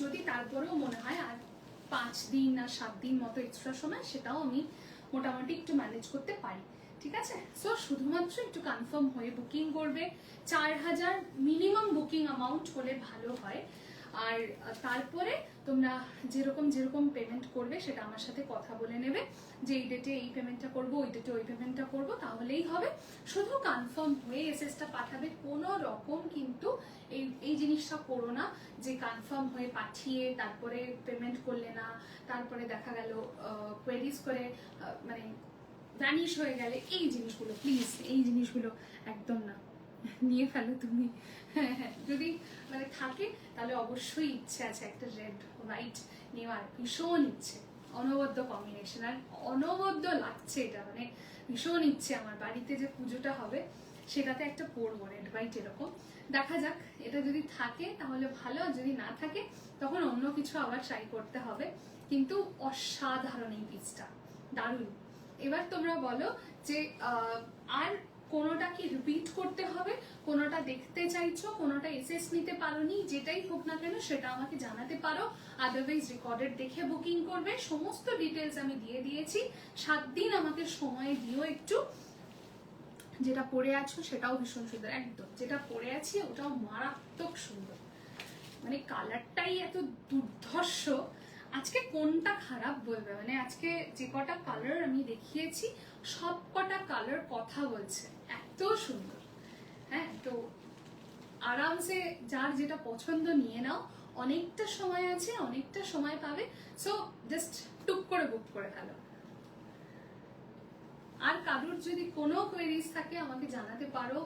যদি তারপরেও মনে হয় আর 5 দিন না 7 দিন মতো এক্সট্রা সময়, সেটাও আমি মোটামুটি একটু ম্যানেজ করতে পারি, ঠিক আছে। সো শুধুমাত্র একটু কনফার্ম হয়ে বুকিং করবে। 4,000 মিনিমাম বুকিং অ্যামাউন্ট হলে ভালো হয়। আর তারপরে তোমরা যেরকম যেরকম পেমেন্ট করবে সেটা আমার সাথে কথা বলে নেবে, যে এই ডেটে এই পেমেন্টটা করবো, ওই ডেটে ওই পেমেন্টটা করবো, তাহলেই হবে। শুধু কনফার্ম হয়ে এসএসটা পাঠাবে, কোনো রকম কিন্তু এই জিনিসটা করো না যে কনফার্ম হয়ে পাঠিয়ে তারপরে পেমেন্ট করলে না, তারপরে দেখা গেল কোয়েরিজ করে মানে ভ্যানিশ হয়ে গেলে, এই জিনিসগুলো প্লিজ, এই জিনিসগুলো একদম না, নিয়ে ফেলো তুমি। হ্যাঁ হ্যাঁ, যদি মানে থাকে তাহলে অবশ্যই ইচ্ছে আছে একটা রেড হোয়াইট নেওয়ার, ভীষণ ইচ্ছে, অনবদ্য কম্বিনেশন, আর অনবদ্য লাগছে এটা, মানে ভীষণ ইচ্ছে আমার। বাড়িতে যে পুজোটা হবে সেটাতে একটা পরবো রেড হোয়াইট এরকম, দেখা যাক। এটা যদি থাকে তাহলে ভালো, যদি না থাকে তখন অন্য কিছু আবার ট্রাই করতে হবে। কিন্তু অসাধারণ এই পিসটা, দারুণ। এবার তোমরা বলো যে আর কোনোটা কি রিপিট করতে হবে, কোনোটা দেখতে চাইছো, কোনোটা এসএস নিতে পারোনি, যেটাই হোক না কেন সেটা আমাকে জানাতে পারো। আদারওয়াইজ রেকর্ডেড দেখে বুকিং করবে, সমস্ত ডিটেলস আমি দিয়ে দিয়েছি। 7 দিন আমাকে সময় দিও একটু। যেটা পরে আছো সেটাও ভীষণ সুন্দর, একদম যেটা পরে আছি ওটাও মারাত্মক সুন্দর, মানে কালারটাই এত দুর্ধর্ষ। আজকে কোনটা খারাপ বলবে, মানে আজকে যে কটা কালার আমি দেখিয়েছি সব কটা কালার কথা বলছে, এত সুন্দর। হ্যাঁ, তো আরামসে যার যেটা পছন্দ নিয়ে নাও, অনেকটা সময় আছে, অনেকটা সময় পাবে। সো জাস্ট টুক করে বুক করে ফেলো। আর কারোর যদি কোনো কোয়েরিজ থাকে আমাকে জানাতে পারো,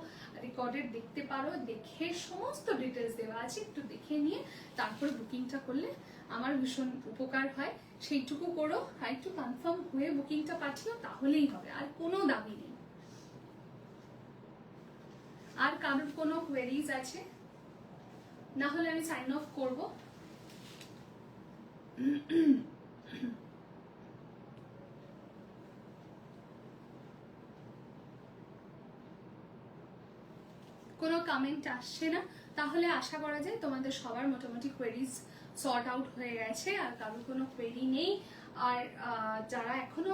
রেকর্ডেড দেখতে পারো, দেখে সমস্ত ডিটেলস দেওয়া আছে, একটু দেখে নিয়ে তারপরে বুকিংটা করলে আমার ভীষণ উপকার হয়। সেইটুকু করো, আর একটু কনফার্ম হয়ে বুকিংটা পাঠিও, তাহলেই হবে, আর কোনো দাবি নেই। আর কারোর কোনো কোয়েরিজ আছে? না হলে আমি সাইন অফ করবো। কোনো কমেন্ট আসছে না, তাহলে আশা করা যায় তোমাদের সবার মোটামুটি কোয়েরিজ সর্ট আউট হয়ে গেছে, আর কারোর কোনো কোয়েরি নেই। আর যারা এখনো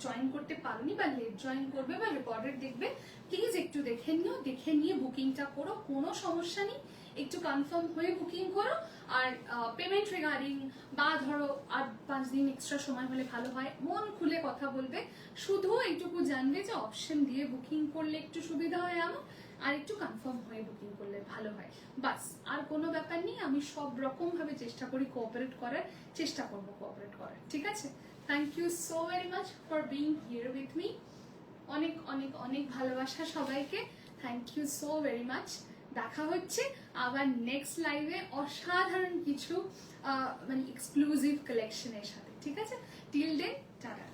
জয়েন করতে পারোনি বা লেট জয়েন করবে বা রেকর্ডেড দেখবে, প্লিজ একটু দেখে নিও, দেখে নিয়ে বুকিংটা করো, কোনো সমস্যা নেই। একটু কনফার্ম হয়ে বুকিং করো। আর পেমেন্ট রিগার্ডিং বা ধরো আর 5 দিন এক্সট্রা সময় হলে ভালো হয়, মন খুলে কথা বলবে। শুধু এইটুকু জানবে যে অপশন দিয়ে বুকিং করলে একটু সুবিধা হয় আমার, আর একটু কনফার্ম হয়ে বুকিং করলে ভালো হয়, বাস। আর কোনো ব্যাপার নেই, আমি সব রকম ভাবে চেষ্টা করি কোঅপারেট করার, চেষ্টা করবো কোঅপারেট করার, ঠিক আছে। Thank you so very much for being here with me. অনেক অনেক অনেক ভালোবাসা সবাইকে, thank you so very much. দেখা হচ্ছে আবার নেক্সট লাইভে অসাধারণ কিছু মানে এক্সক্লুসিভ কালেকশনের সাথে, ঠিক আছে। Till then tata.